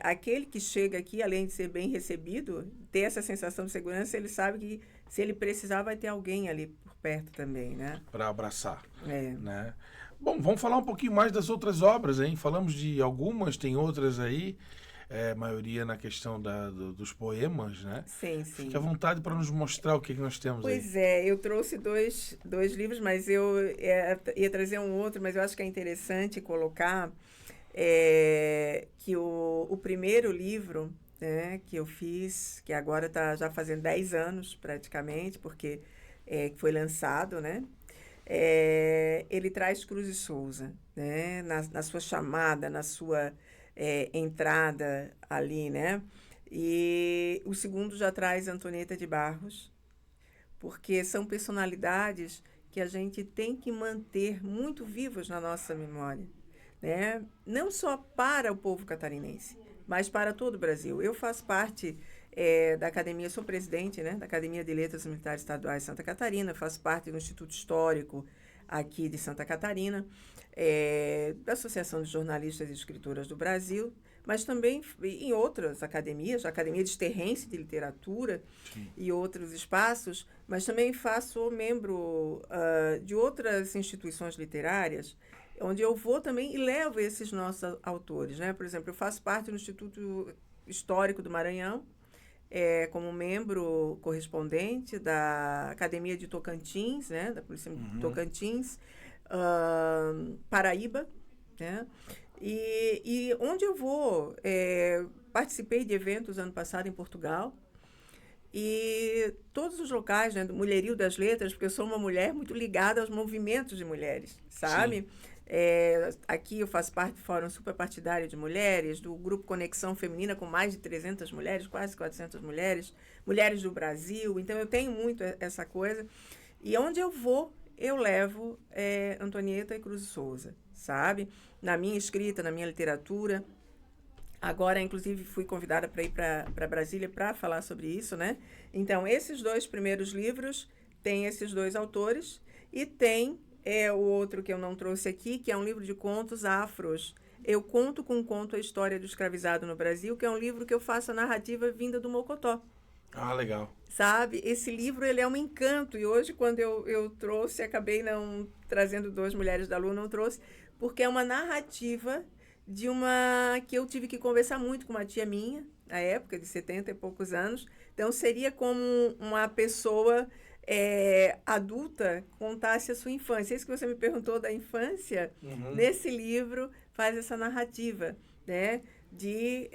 aquele que chega aqui, além de ser bem recebido, ter essa sensação de segurança, ele sabe que se ele precisar, vai ter alguém ali por perto também, né? Para abraçar. É. Né? Bom, vamos falar um pouquinho mais das outras obras, hein? Falamos de algumas, tem outras aí. Maioria na questão dos poemas, né? Sim. Fique à vontade para nos mostrar o que nós temos aí. Pois é, eu trouxe dois livros, mas eu ia trazer um outro, mas eu acho que é interessante colocar que o primeiro livro, né, que eu fiz, que agora está já fazendo 10 anos praticamente, porque foi lançado, né? Ele traz Cruz e Souza, né? Na sua chamada, na sua entrada ali, né? E o segundo já traz Antonieta de Barros, porque são personalidades que a gente tem que manter muito vivas na nossa memória, né? Não só para o povo catarinense, mas para todo o Brasil. Eu faço parte da academia, sou presidente, né, da Academia de Letras Militares Estaduais de Santa Catarina, faço parte do Instituto Histórico aqui de Santa Catarina, da Associação de Jornalistas e Escritoras do Brasil, mas também em outras academias, a Academia de Esterrense de Literatura e outros espaços, mas também faço membro de outras instituições literárias, onde eu vou também e levo esses nossos autores, né? Por exemplo, eu faço parte do Instituto Histórico do Maranhão, como membro correspondente da Academia de Tocantins, né? Da Polícia de Tocantins, Paraíba, né? E onde eu vou, participei de eventos ano passado em Portugal, e todos os locais, né, do Mulherio das Letras, porque eu sou uma mulher muito ligada aos movimentos de mulheres, sabe? Aqui eu faço parte do Fórum Superpartidário de Mulheres, do Grupo Conexão Feminina, com mais de 300 mulheres, quase 400 mulheres, mulheres do Brasil, então eu tenho muito essa coisa. E onde eu vou, eu levo Antonieta e Cruz de Souza, sabe? Na minha escrita, na minha literatura. Agora, inclusive, fui convidada para ir para Brasília para falar sobre isso, né? Então, esses 2 primeiros livros têm esses 2 autores e tem o outro que eu não trouxe aqui, que é um livro de contos afros. Eu conto com um conto a história do escravizado no Brasil, que é um livro que eu faço a narrativa vinda do Mocotó. Ah, legal. Sabe? Esse livro, ele é um encanto. E hoje, quando eu trouxe, acabei não trazendo 2 Mulheres da Lua, não trouxe, porque é uma narrativa de uma que eu tive que conversar muito com uma tia minha, na época, de 70 e poucos anos. Então, seria como uma pessoa adulta contasse a sua infância. Isso que você me perguntou da infância, nesse livro faz essa narrativa, né, de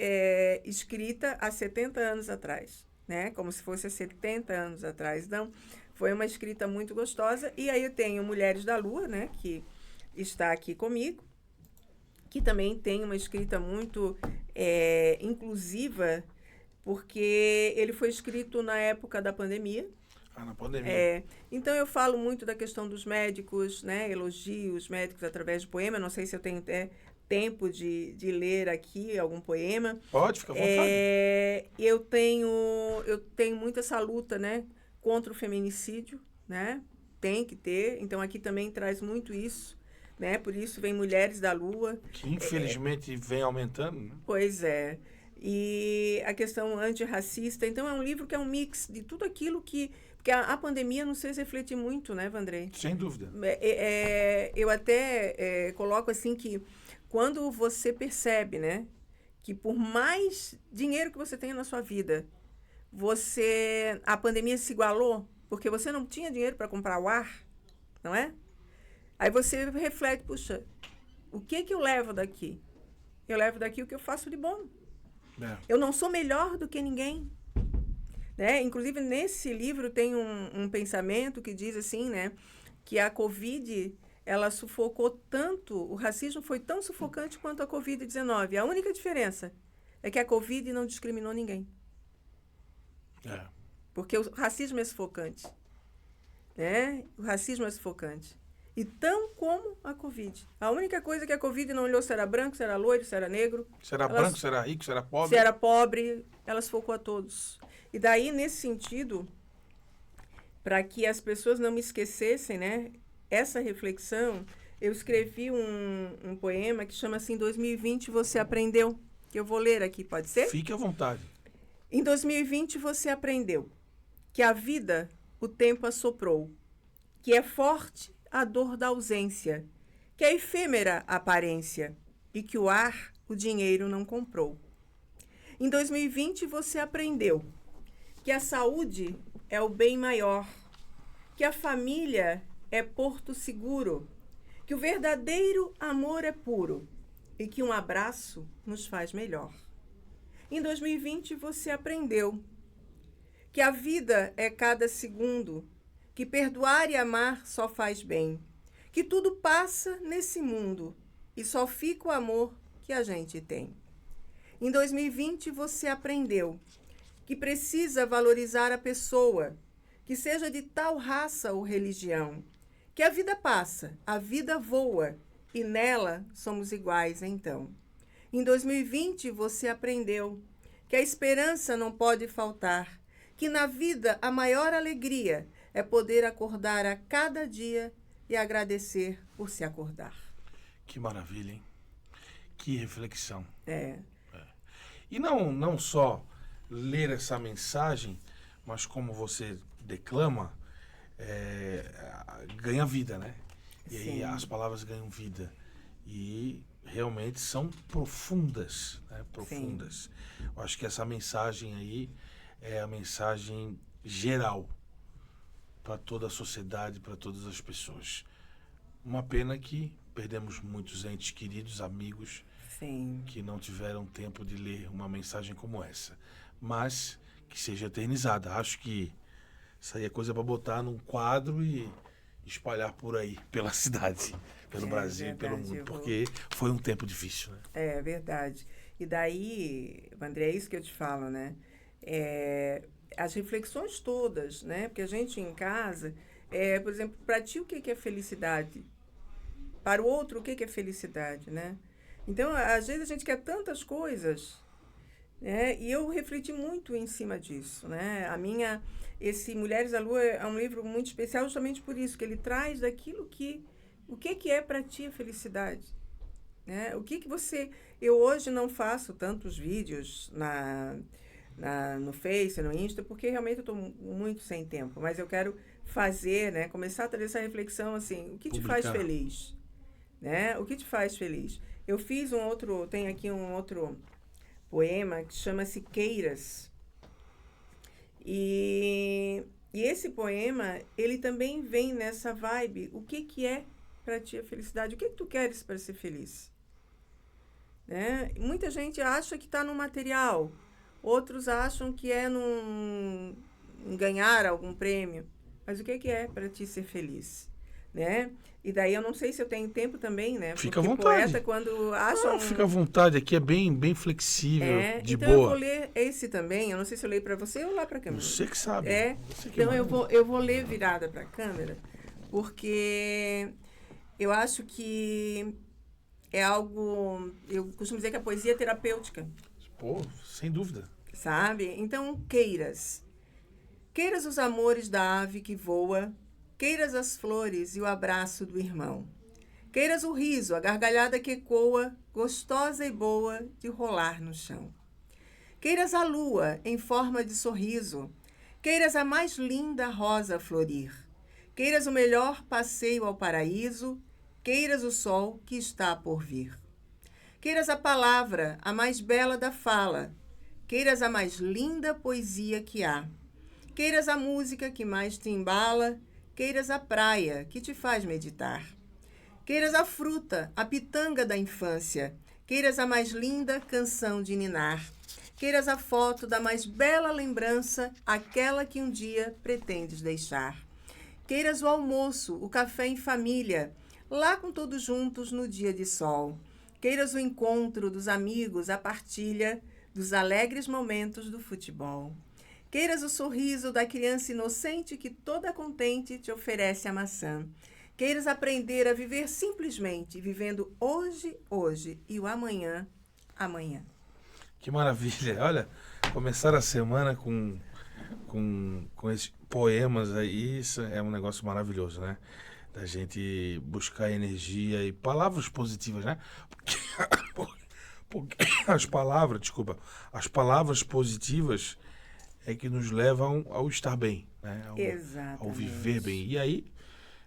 escrita há 70 anos atrás, né, como se fosse há 70 anos atrás. Então, foi uma escrita muito gostosa. E aí eu tenho Mulheres da Lua, né, que está aqui comigo, que também tem uma escrita muito inclusiva, porque ele foi escrito na época da pandemia. Na pandemia. Então, eu falo muito da questão dos médicos, né? Elogio os médicos através de poema. Não sei se eu tenho tempo de ler aqui algum poema. Pode, fica à vontade. Eu tenho muito essa luta, né, contra o feminicídio, né? Tem que ter. Então, aqui também traz muito isso, né? Por isso vem Mulheres da Lua. Que infelizmente vem aumentando, né? Pois é. E a questão antirracista. Então, é um livro que é um mix de tudo aquilo que... Porque a pandemia nos fez refletir muito, né, Vandrei? Sem dúvida. Eu até coloco assim que quando você percebe, né, que por mais dinheiro que você tenha na sua vida, a pandemia se igualou porque você não tinha dinheiro para comprar o ar, não é? Aí você reflete, puxa, o que eu levo daqui? Eu levo daqui o que eu faço de bom. Eu não sou melhor do que ninguém. Né? Inclusive, nesse livro tem um pensamento que diz assim, né, que a Covid, ela sufocou tanto, o racismo foi tão sufocante quanto a Covid-19. A única diferença é que a Covid não discriminou ninguém. Porque o racismo é sufocante. Né? O racismo é sufocante. E tão como a Covid. A única coisa que a Covid não olhou se era branco, se era loiro, se era negro. Se era branco, se era rico, se era pobre. Se era pobre, ela sufocou a todos. E daí, nesse sentido, para que as pessoas não me esquecessem, né, essa reflexão, eu escrevi um poema que chama assim, 2020 você aprendeu, que eu vou ler aqui, pode ser? Fique à vontade. Em 2020 você aprendeu que a vida o tempo assoprou, que é forte a dor da ausência, que é efêmera a aparência e que o ar o dinheiro não comprou. Em 2020 você aprendeu que a saúde é o bem maior, que a família é porto seguro, que o verdadeiro amor é puro e que um abraço nos faz melhor. Em 2020 você aprendeu que a vida é cada segundo, que perdoar e amar só faz bem, que tudo passa nesse mundo e só fica o amor que a gente tem. Em 2020 você aprendeu que precisa valorizar a pessoa, que seja de tal raça ou religião, que a vida passa, a vida voa, e nela somos iguais então. Em 2020 você aprendeu que a esperança não pode faltar, que na vida a maior alegria é poder acordar a cada dia e agradecer por se acordar. Que maravilha, hein? Que reflexão. E não só ler essa mensagem, mas como você declama, ganha vida, né? E aí as palavras ganham vida. E realmente são profundas, né? Profundas. Eu acho que essa mensagem aí é a mensagem geral para toda a sociedade, para todas as pessoas. Uma pena que perdemos muitos entes queridos, amigos, que não tiveram tempo de ler uma mensagem como essa. Mas que seja eternizada. Acho que isso aí é coisa para botar num quadro e espalhar por aí, pela cidade, pelo Brasil, verdade, pelo mundo, porque foi um tempo difícil, né? É verdade. E daí, André, é isso que eu te falo, né? As reflexões todas, né? Porque a gente em casa, por exemplo, para ti o que é felicidade? Para o outro, o que é felicidade, né? Então, às vezes a gente quer tantas coisas, né? E eu refleti muito em cima disso, né? Esse Mulheres da Lua é um livro muito especial justamente por isso, que ele traz daquilo o que é para ti a felicidade, né? O que você... Eu hoje não faço tantos vídeos no Face, no Insta, porque realmente eu estou muito sem tempo, mas eu quero fazer, né? Começar a trazer essa reflexão assim, o que te faz feliz? Né? O que te faz feliz? Eu fiz tem aqui um outro poema que chama-se Queiras. E esse poema, ele também vem nessa vibe. O que é para ti a felicidade? O que tu queres para ser feliz? Né? Muita gente acha que está no material. Outros acham que é em ganhar algum prêmio. Mas o que é para ti ser feliz? Né? E daí eu não sei se eu tenho tempo também, né? Fica à vontade. Poeta, quando acham... Fica à vontade, aqui é bem flexível, de então boa. Eu vou ler esse também, eu não sei se eu leio para você ou lá para a câmera. Você que sabe. Então eu vou ler virada para a câmera, porque eu acho que é algo... Eu costumo dizer que a poesia é terapêutica. Pô, sem dúvida. Sabe? Então, queiras. Queiras os amores da ave que voa, queiras as flores e o abraço do irmão. Queiras o riso, a gargalhada que ecoa, gostosa e boa de rolar no chão. Queiras a lua em forma de sorriso, queiras a mais linda rosa florir. Queiras o melhor passeio ao paraíso, queiras o sol que está por vir. Queiras a palavra, a mais bela da fala, queiras a mais linda poesia que há. Queiras a música que mais te embala, queiras a praia que te faz meditar. Queiras a fruta, a pitanga da infância, queiras a mais linda canção de ninar. Queiras a foto da mais bela lembrança, aquela que um dia pretendes deixar. Queiras o almoço, o café em família, lá com todos juntos no dia de sol. Queiras o encontro dos amigos, a partilha dos alegres momentos do futebol. Queiras o sorriso da criança inocente que toda contente te oferece a maçã. Queiras aprender a viver simplesmente, vivendo hoje, e o amanhã, amanhã. Que maravilha. Olha, começar a semana com esses poemas aí, isso é um negócio maravilhoso, né? Da gente buscar energia e palavras positivas, né? Porque as palavras positivas é que nos levam ao estar bem, né? Ao viver bem. E aí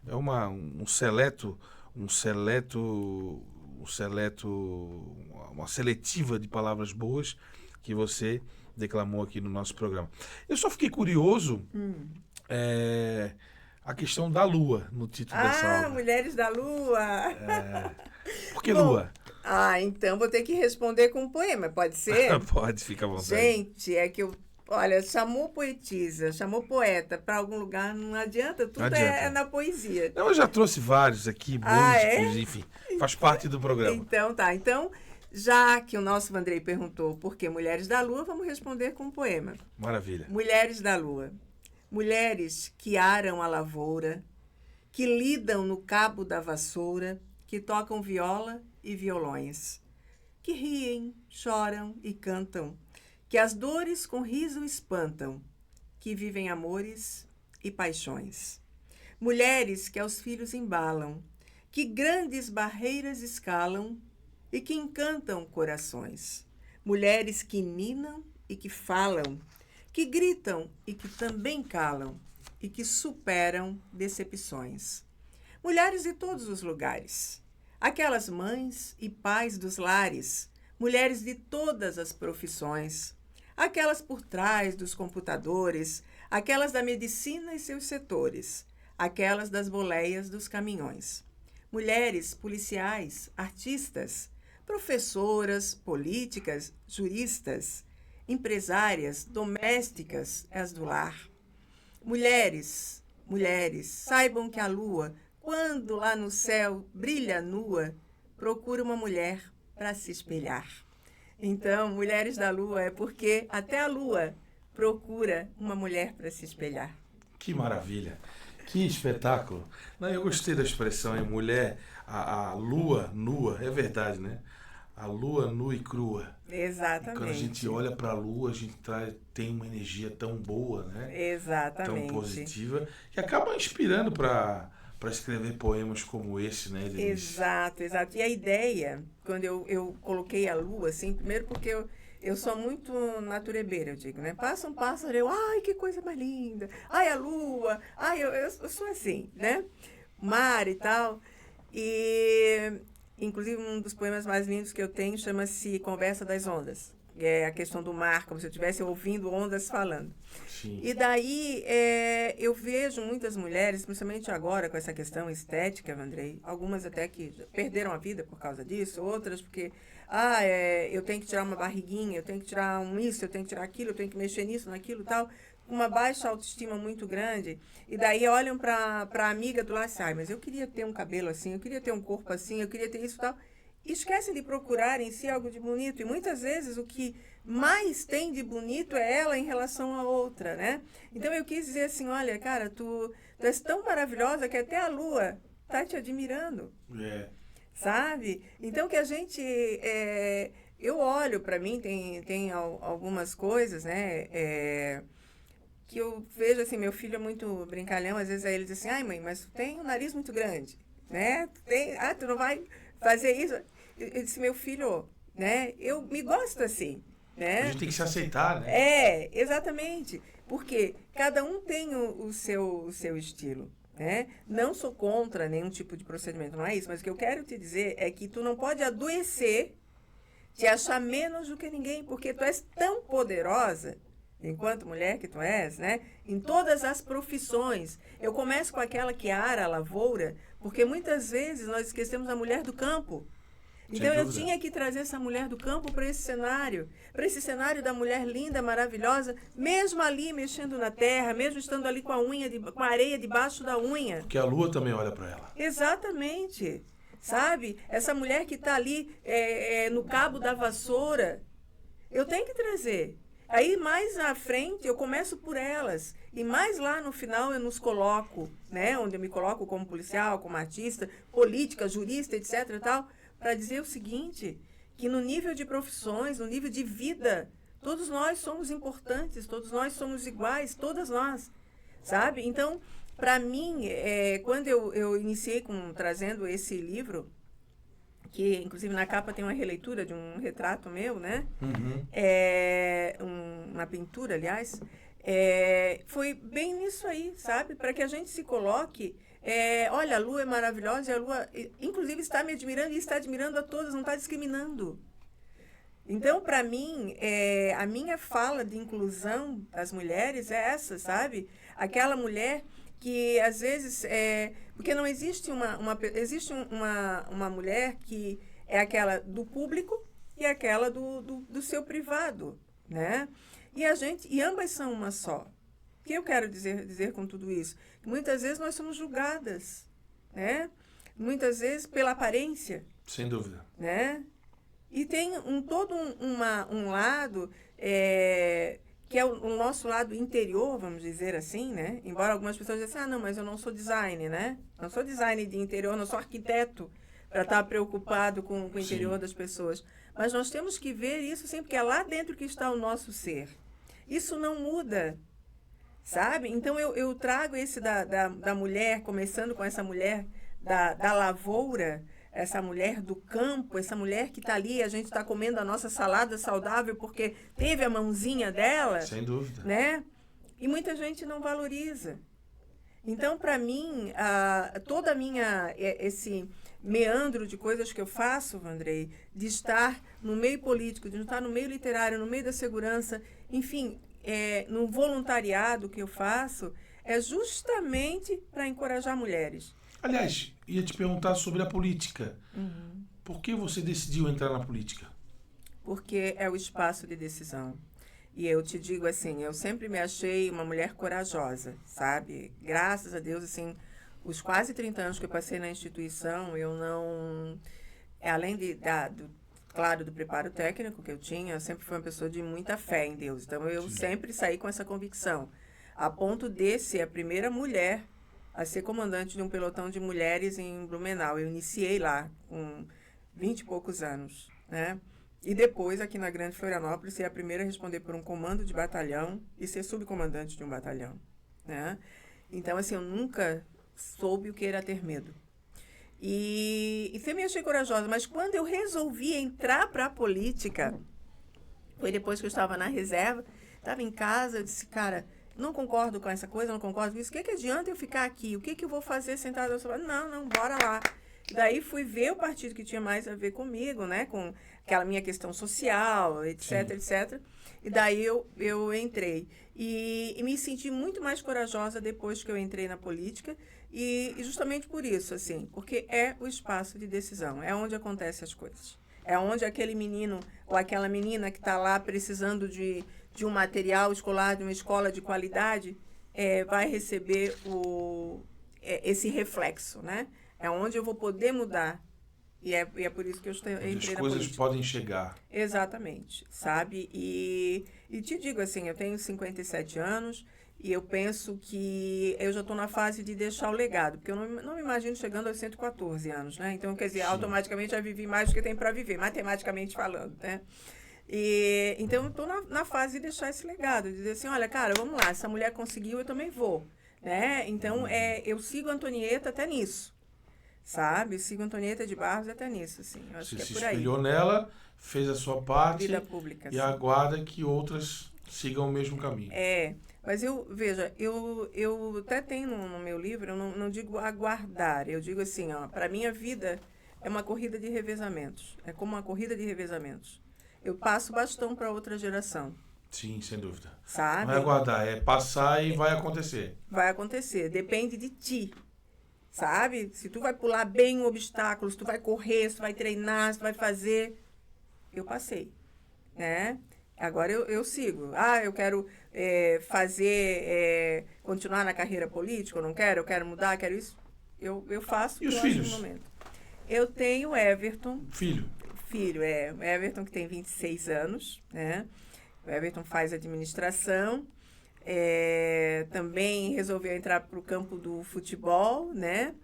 é uma seletiva de palavras boas que você declamou aqui no nosso programa. Eu só fiquei curioso a questão da lua no título dessa obra. Mulheres da Lua! Por que Lua? Então vou ter que responder com um poema, pode ser? Pode, fica à vontade. Gente, é que olha, chamou poetisa, chamou poeta para algum lugar, não adianta, tudo é na poesia. Eu já trouxe vários aqui, músicos, enfim, faz parte do programa. Então tá, já que o nosso Vandrei perguntou por que Mulheres da Lua, vamos responder com um poema. Maravilha. Mulheres da Lua. Mulheres que aram a lavoura, que lidam no cabo da vassoura, que tocam viola e violões, que riem, choram e cantam, que as dores com riso espantam, que vivem amores e paixões. Mulheres que aos filhos embalam, que grandes barreiras escalam e que encantam corações. Mulheres que ninam e que falam, que gritam e que também calam, e que superam decepções. Mulheres de todos os lugares, aquelas mães e pais dos lares, mulheres de todas as profissões, aquelas por trás dos computadores, aquelas da medicina e seus setores, aquelas das boleias dos caminhões. Mulheres policiais, artistas, professoras, políticas, juristas, empresárias, domésticas, as do lar. Mulheres, saibam que a lua, quando lá no céu brilha nua, procura uma mulher para se espelhar. Então, Mulheres da Lua é porque até a lua procura uma mulher para se espelhar. Que maravilha! Que espetáculo! Não, eu gostei da expressão, hein? Mulher, a lua nua, é verdade, né? A lua nua e crua. Exatamente. E quando a gente olha para a lua, a gente tem uma energia tão boa, né? Exatamente. Tão positiva, que acaba inspirando para escrever poemas como esse, né, Denise? Exato. E a ideia, quando eu coloquei a lua, assim, primeiro porque eu sou muito naturebeira, eu digo, né? Passa um pássaro, ai, que coisa mais linda. Ai, a lua. Ai, eu sou assim, né? Mar e tal. E, inclusive, um dos poemas mais lindos que eu tenho chama-se Conversa das Ondas. É a questão do mar, como se eu estivesse ouvindo ondas falando. Sim. E daí eu vejo muitas mulheres, principalmente agora com essa questão estética, Vandrei, algumas até que perderam a vida por causa disso, outras porque eu tenho que tirar uma barriguinha, eu tenho que tirar isso, eu tenho que tirar aquilo, eu tenho que mexer nisso, naquilo e tal, uma baixa autoestima muito grande, e daí olham para a amiga do lado e dizem, mas eu queria ter um cabelo assim, eu queria ter um corpo assim, eu queria ter isso e tal. Esquecem de procurar em si algo de bonito. E muitas vezes o que mais tem de bonito é ela em relação à outra, né? Então eu quis dizer assim, olha, cara, tu és tão maravilhosa que até a lua tá te admirando. É. Sabe? Então que a gente... eu olho para mim, tem algumas coisas, né? Que eu vejo assim, meu filho é muito brincalhão, às vezes aí ele diz assim, ai mãe, mas tu tem um nariz muito grande, né? Tu não vai fazer isso? Eu disse, meu filho, né? Eu me gosto assim, né? A gente tem que se aceitar, né? Exatamente. Porque cada um tem o seu estilo, né? Não sou contra nenhum tipo de procedimento, não é isso. Mas o que eu quero te dizer é que tu não pode adoecer, te achar menos do que ninguém, porque tu és tão poderosa, enquanto mulher que tu és, né? Em todas as profissões. Eu começo com aquela que ara a lavoura, porque muitas vezes nós esquecemos a mulher do campo. Então eu tinha que trazer essa mulher do campo para esse cenário da mulher linda, maravilhosa, mesmo ali mexendo na terra, mesmo estando ali com a areia debaixo da unha. Porque a lua também olha para ela. Exatamente. Sabe? Essa mulher que está ali no cabo da vassoura, eu tenho que trazer. Aí mais à frente eu começo por elas. E mais lá no final eu nos coloco, né? Onde eu me coloco como policial, como artista, política, jurista, etc. e tal, para dizer o seguinte, que no nível de profissões, no nível de vida, todos nós somos importantes, todos nós somos iguais, todas nós, sabe? Então, para mim, quando eu iniciei trazendo esse livro, que inclusive na capa tem uma releitura de um retrato meu, né? Uhum. Uma pintura, aliás, foi bem nisso aí, sabe? Para que a gente se coloque... olha, a lua é maravilhosa e a lua, inclusive, está me admirando e está admirando a todas, não está discriminando. Então, para mim, a minha fala de inclusão das mulheres é essa, sabe? Aquela mulher que, às vezes, porque não existe existe uma mulher que é aquela do público e aquela do seu privado, né? E ambas são uma só. O que eu quero dizer com tudo isso? Muitas vezes nós somos julgadas, né? Muitas vezes pela aparência. Sem dúvida. Né? E tem todo um lado que é o nosso lado interior, vamos dizer assim, né? Embora algumas pessoas dizem assim, não, mas eu não sou designer, né? Não sou designer de interior, não sou arquiteto para estar preocupado com o interior Sim. das pessoas. Mas nós temos que ver isso sempre, porque é lá dentro que está o nosso ser. Isso não muda. Sabe? Então, eu trago esse da mulher, começando com essa mulher da lavoura, essa mulher do campo, essa mulher que está ali, a gente está comendo a nossa salada saudável porque teve a mãozinha dela. Sem dúvida. Né? E muita gente não valoriza. Então, para mim, toda a minha... esse meandro de coisas que eu faço, Vandrei, de estar no meio político, de estar no meio literário, no meio da segurança, enfim... no voluntariado que eu faço, é justamente para encorajar mulheres. Aliás, ia te perguntar sobre a política. Uhum. Por que você decidiu entrar na política? Porque é o espaço de decisão. E eu te digo assim, eu sempre me achei uma mulher corajosa, sabe? Graças a Deus, assim, os quase 30 anos que eu passei na instituição, eu não... Além claro, do preparo técnico que eu tinha, eu sempre fui uma pessoa de muita fé em Deus. Então, eu sempre saí com essa convicção, a ponto de ser a primeira mulher a ser comandante de um pelotão de mulheres em Blumenau. Eu iniciei lá com 20 e poucos anos, né? E depois, aqui na Grande Florianópolis, ser a primeira a responder por um comando de batalhão e ser subcomandante de um batalhão, né? Então, assim, eu nunca soube o que era ter medo. E sempre me achei corajosa, mas quando eu resolvi entrar para a política, foi depois que eu estava na reserva, estava em casa, eu disse, cara, não concordo com essa coisa, não concordo com isso, o que adianta eu ficar aqui? O que eu vou fazer sentada no sofá? Não, bora lá. Daí fui ver o partido que tinha mais a ver comigo, né? Com aquela minha questão social, etc, etc. E daí eu entrei. E me senti muito mais corajosa depois que eu entrei na política. E justamente por isso, assim, porque é o espaço de decisão, é onde acontecem as coisas. É onde aquele menino ou aquela menina que está lá precisando de um material escolar, de uma escola de qualidade, vai receber esse reflexo, né? É onde eu vou poder mudar. E é por isso que eu entrei na política. As coisas podem chegar. Exatamente, sabe? E te digo assim, eu tenho 57 anos e eu penso que eu já estou na fase de deixar o legado, porque eu não me imagino chegando aos 114 anos, né? Então, quer dizer, automaticamente já vivi mais do que tem para viver, matematicamente falando, né? Então, eu estou na fase de deixar esse legado, de dizer assim, olha, cara, vamos lá, essa mulher conseguiu, eu também vou, né? Então, eu sigo a Antonieta até nisso. Sabe? Sigo Antonieta de Barros até nisso, assim. Eu acho que é por aí. Você se espelhou nela, fez a sua parte. Vida pública. E aguarda que outras sigam o mesmo caminho. Mas veja, eu até tenho no meu livro, eu não digo aguardar, eu digo assim, ó, para mim a vida é uma corrida de revezamentos. É como uma corrida de revezamentos. Eu passo bastão para outra geração. Sim, sem dúvida. Sabe? Não é aguardar, é passar e vai acontecer. Vai acontecer, depende de ti. Sabe? Se tu vai pular bem um obstáculo, se tu vai correr, se tu vai treinar, se tu vai fazer... Eu passei, né? Agora eu sigo. Eu quero continuar na carreira política, eu não quero, eu quero mudar, quero isso. Eu faço. E os filhos? Momento. Eu tenho Everton. Filho, o Everton que tem 26 anos, né? O Everton faz administração. Também resolveu entrar para o campo do futebol, né?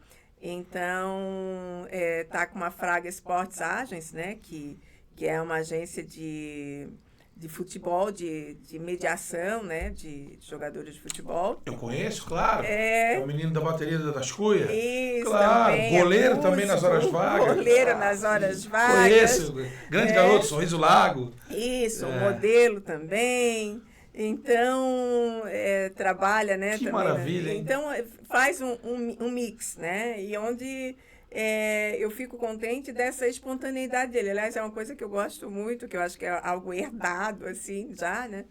Então, tá com uma Fraga Sports Agency, né? Que é uma agência de futebol, de mediação, né? De jogadores de futebol. Eu conheço, claro. É o menino da bateria das Cuias. Isso, claro. Também, goleiro também nas horas vagas. Goleiro nas horas vagas. Conheço. Grande garoto, Sorriso Lago. Isso, modelo também. Então, trabalha, né? Que também, maravilha, hein? Então, faz um mix, né? E onde eu fico contente dessa espontaneidade dele. Aliás, é uma coisa que eu gosto muito, que eu acho que é algo herdado, assim, já, né?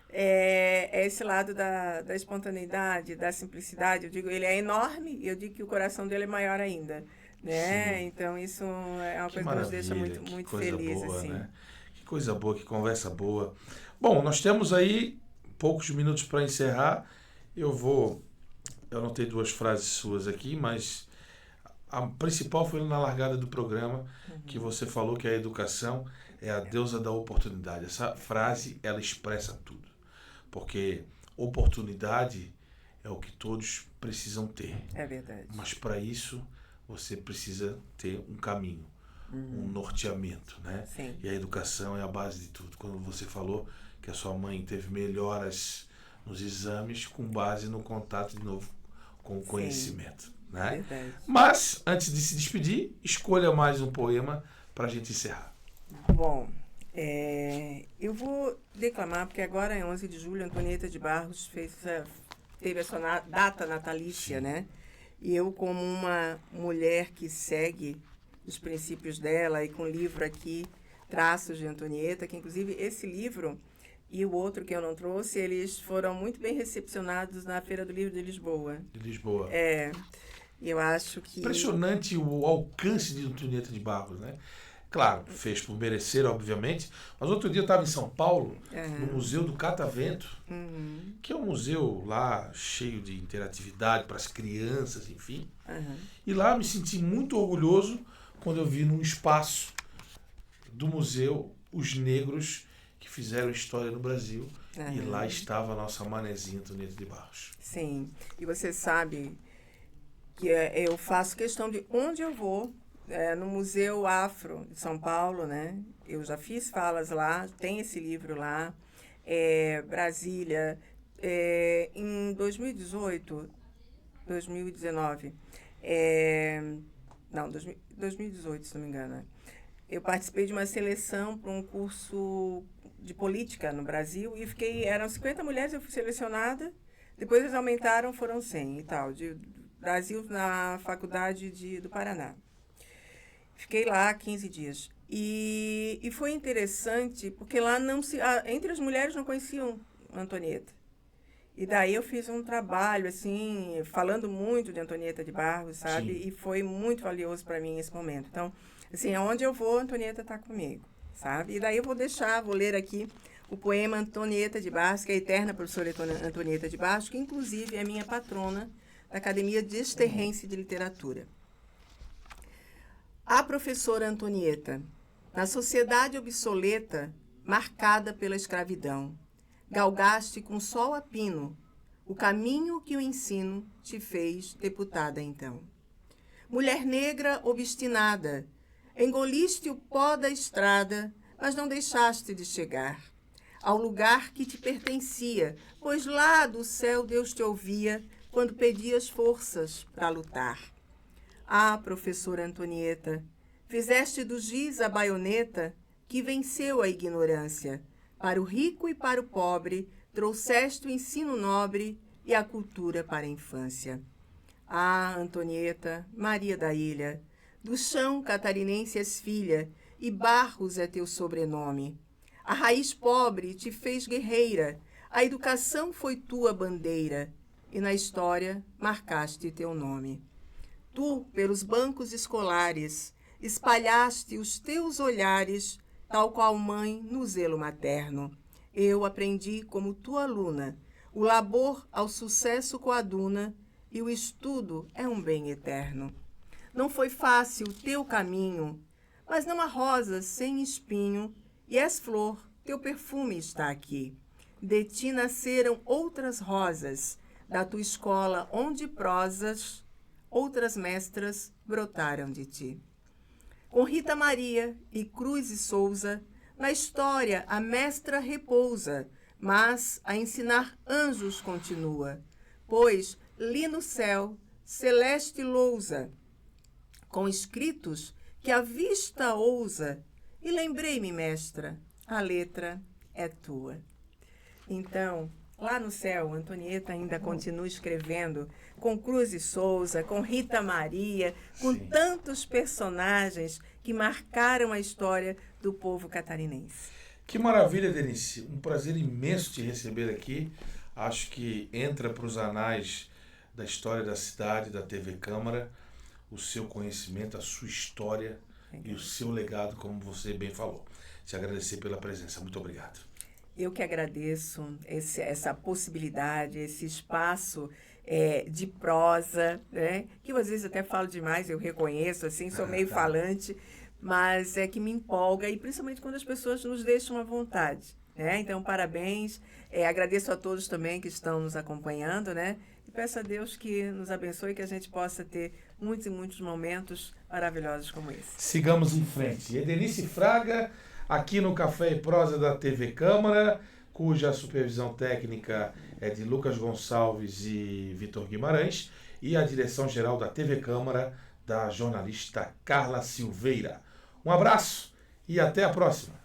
É esse lado da espontaneidade, da simplicidade. Eu digo, ele é enorme e eu digo que o coração dele é maior ainda, né? Sim. Então, isso é uma coisa que nos deixa muito, muito feliz, boa, assim. Né? Que coisa boa, que conversa boa. Bom, nós temos aí poucos minutos para encerrar. Eu anotei 2 frases suas aqui, mas a principal foi na largada do programa, que você falou que a educação é a deusa da oportunidade. Essa frase, ela expressa tudo. Porque oportunidade é o que todos precisam ter. É verdade. Mas para isso, você precisa ter um caminho, um norteamento, né? Sim. E a educação é a base de tudo. Quando você falou que a sua mãe teve melhoras nos exames com base no contato, de novo, com o conhecimento. Né? Verdade. Mas, antes de se despedir, escolha mais um poema para a gente encerrar. Bom, eu vou declamar, porque agora é 11 de julho, Antonieta de Barros teve a sua data natalícia, né? E eu, como uma mulher que segue os princípios dela, e com o livro aqui, Traços de Antonieta, que inclusive esse livro e o outro que eu não trouxe, eles foram muito bem recepcionados na Feira do Livro de Lisboa. De Lisboa. Eu acho que... Impressionante o alcance de Antonieta de Barros, né? Claro, fez por merecer, obviamente. Mas outro dia eu estava em São Paulo, no Museu do Catavento, que é um museu lá cheio de interatividade para as crianças, enfim. E lá me senti muito orgulhoso quando eu vi num espaço do museu os negros que fizeram história no Brasil. E lá estava a nossa Manezinha Antonieta de Barros. Sim, e você sabe que eu faço questão de onde eu vou, no Museu Afro de São Paulo, né? Eu já fiz falas lá, tem esse livro lá, Brasília, em 2018, 2019, 2018, se não me engano, eu participei de uma seleção para um curso de política no Brasil e eram 50 mulheres, eu fui selecionada, depois eles aumentaram, foram 100 e tal, de Brasil na Faculdade do Paraná. Fiquei lá 15 dias. E foi interessante, porque lá entre as mulheres não conheciam Antonieta. E daí eu fiz um trabalho, assim, falando muito de Antonieta de Barros, sabe? Sim. E foi muito valioso para mim esse momento. Então, assim, aonde eu vou, Antonieta está comigo, sabe? E daí eu vou ler aqui o poema Antonieta de Barros, que é a eterna professora Antonieta de Barros, que inclusive é minha patrona da Academia Desterrense de Literatura. A professora Antonieta, na sociedade obsoleta, marcada pela escravidão, galgaste com sol a pino o caminho que o ensino te fez deputada então. Mulher negra obstinada, engoliste o pó da estrada, mas não deixaste de chegar ao lugar que te pertencia, pois lá do céu Deus te ouvia quando pedias forças para lutar. Ah, professora Antonieta, fizeste do giz a baioneta que venceu a ignorância. Para o rico e para o pobre, trouxeste o ensino nobre e a cultura para a infância. Ah, Antonieta, Maria da Ilha, do chão catarinense és filha, e Barros é teu sobrenome. A raiz pobre te fez guerreira, a educação foi tua bandeira, e na história marcaste teu nome. Tu, pelos bancos escolares, espalhaste os teus olhares, tal qual mãe no zelo materno. Eu aprendi como tua aluna, o labor ao sucesso coaduna, e o estudo é um bem eterno. Não foi fácil teu caminho, mas não há rosa sem espinho, e és flor, teu perfume está aqui. De ti nasceram outras rosas, da tua escola onde prosas, outras mestras brotaram de ti. Com Rita Maria e Cruz e Souza, na história a mestra repousa, mas a ensinar anjos continua, pois li no céu celeste lousa, com escritos que a vista ousa, e lembrei-me, mestra, a letra é tua. Então, lá no céu, Antonieta ainda continua escrevendo com Cruz e Souza, com Rita Maria, com Sim. tantos personagens que marcaram a história do povo catarinense. Que maravilha, Denise. Um prazer imenso te receber aqui. Acho que entra para os anais da história da cidade, da TV Câmara, o seu conhecimento, a sua história e o seu legado, como você bem falou. Te agradecer pela presença. Muito obrigado. Eu que agradeço essa possibilidade, esse espaço de prosa, né? Que eu às vezes até falo demais, eu reconheço, assim, sou meio falante, mas é que me empolga, e principalmente quando as pessoas nos deixam à vontade, né? Então, parabéns, agradeço a todos também que estão nos acompanhando, né? E peço a Deus que nos abençoe, que a gente possa ter muitos e muitos momentos maravilhosos como esse. Sigamos em frente. Denise Fraga, aqui no Café e Prosa da TV Câmara, cuja supervisão técnica é de Lucas Gonçalves e Vitor Guimarães, e a direção-geral da TV Câmara, da jornalista Carla Silveira. Um abraço e até a próxima.